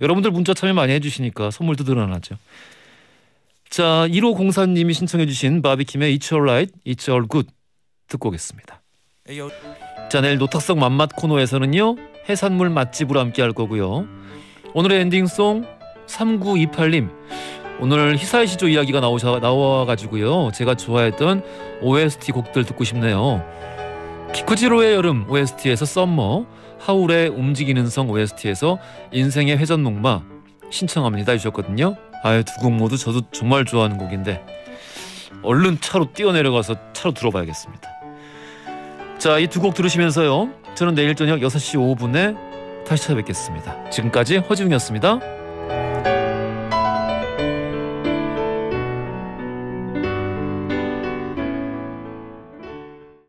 여러분들 문자 참여 많이 해주시니까 선물도 늘어나죠. 자 1504님이 신청해 주신 바비킴의 It's Alright, It's All Good 듣고 오겠습니다. 자 내일 노탁석 맛맛 코너에서는요 해산물 맛집으로 함께 할 거고요. 오늘의 엔딩송 3928님 오늘 히사이 시조 이야기가 나와가지고요 제가 좋아했던 OST 곡들 듣고 싶네요. 키쿠지로의 여름 OST에서 썸머, 하울의 움직이는 성 OST에서 인생의 회전목마 신청합니다 해주셨거든요. 아유 두 곡 모두 저도 정말 좋아하는 곡인데 얼른 차로 뛰어내려가서 차로 들어봐야겠습니다. 자, 이 두 곡 들으시면서요 저는 내일 저녁 6시 5분에 다시 찾아뵙겠습니다. 지금까지 허지웅이었습니다.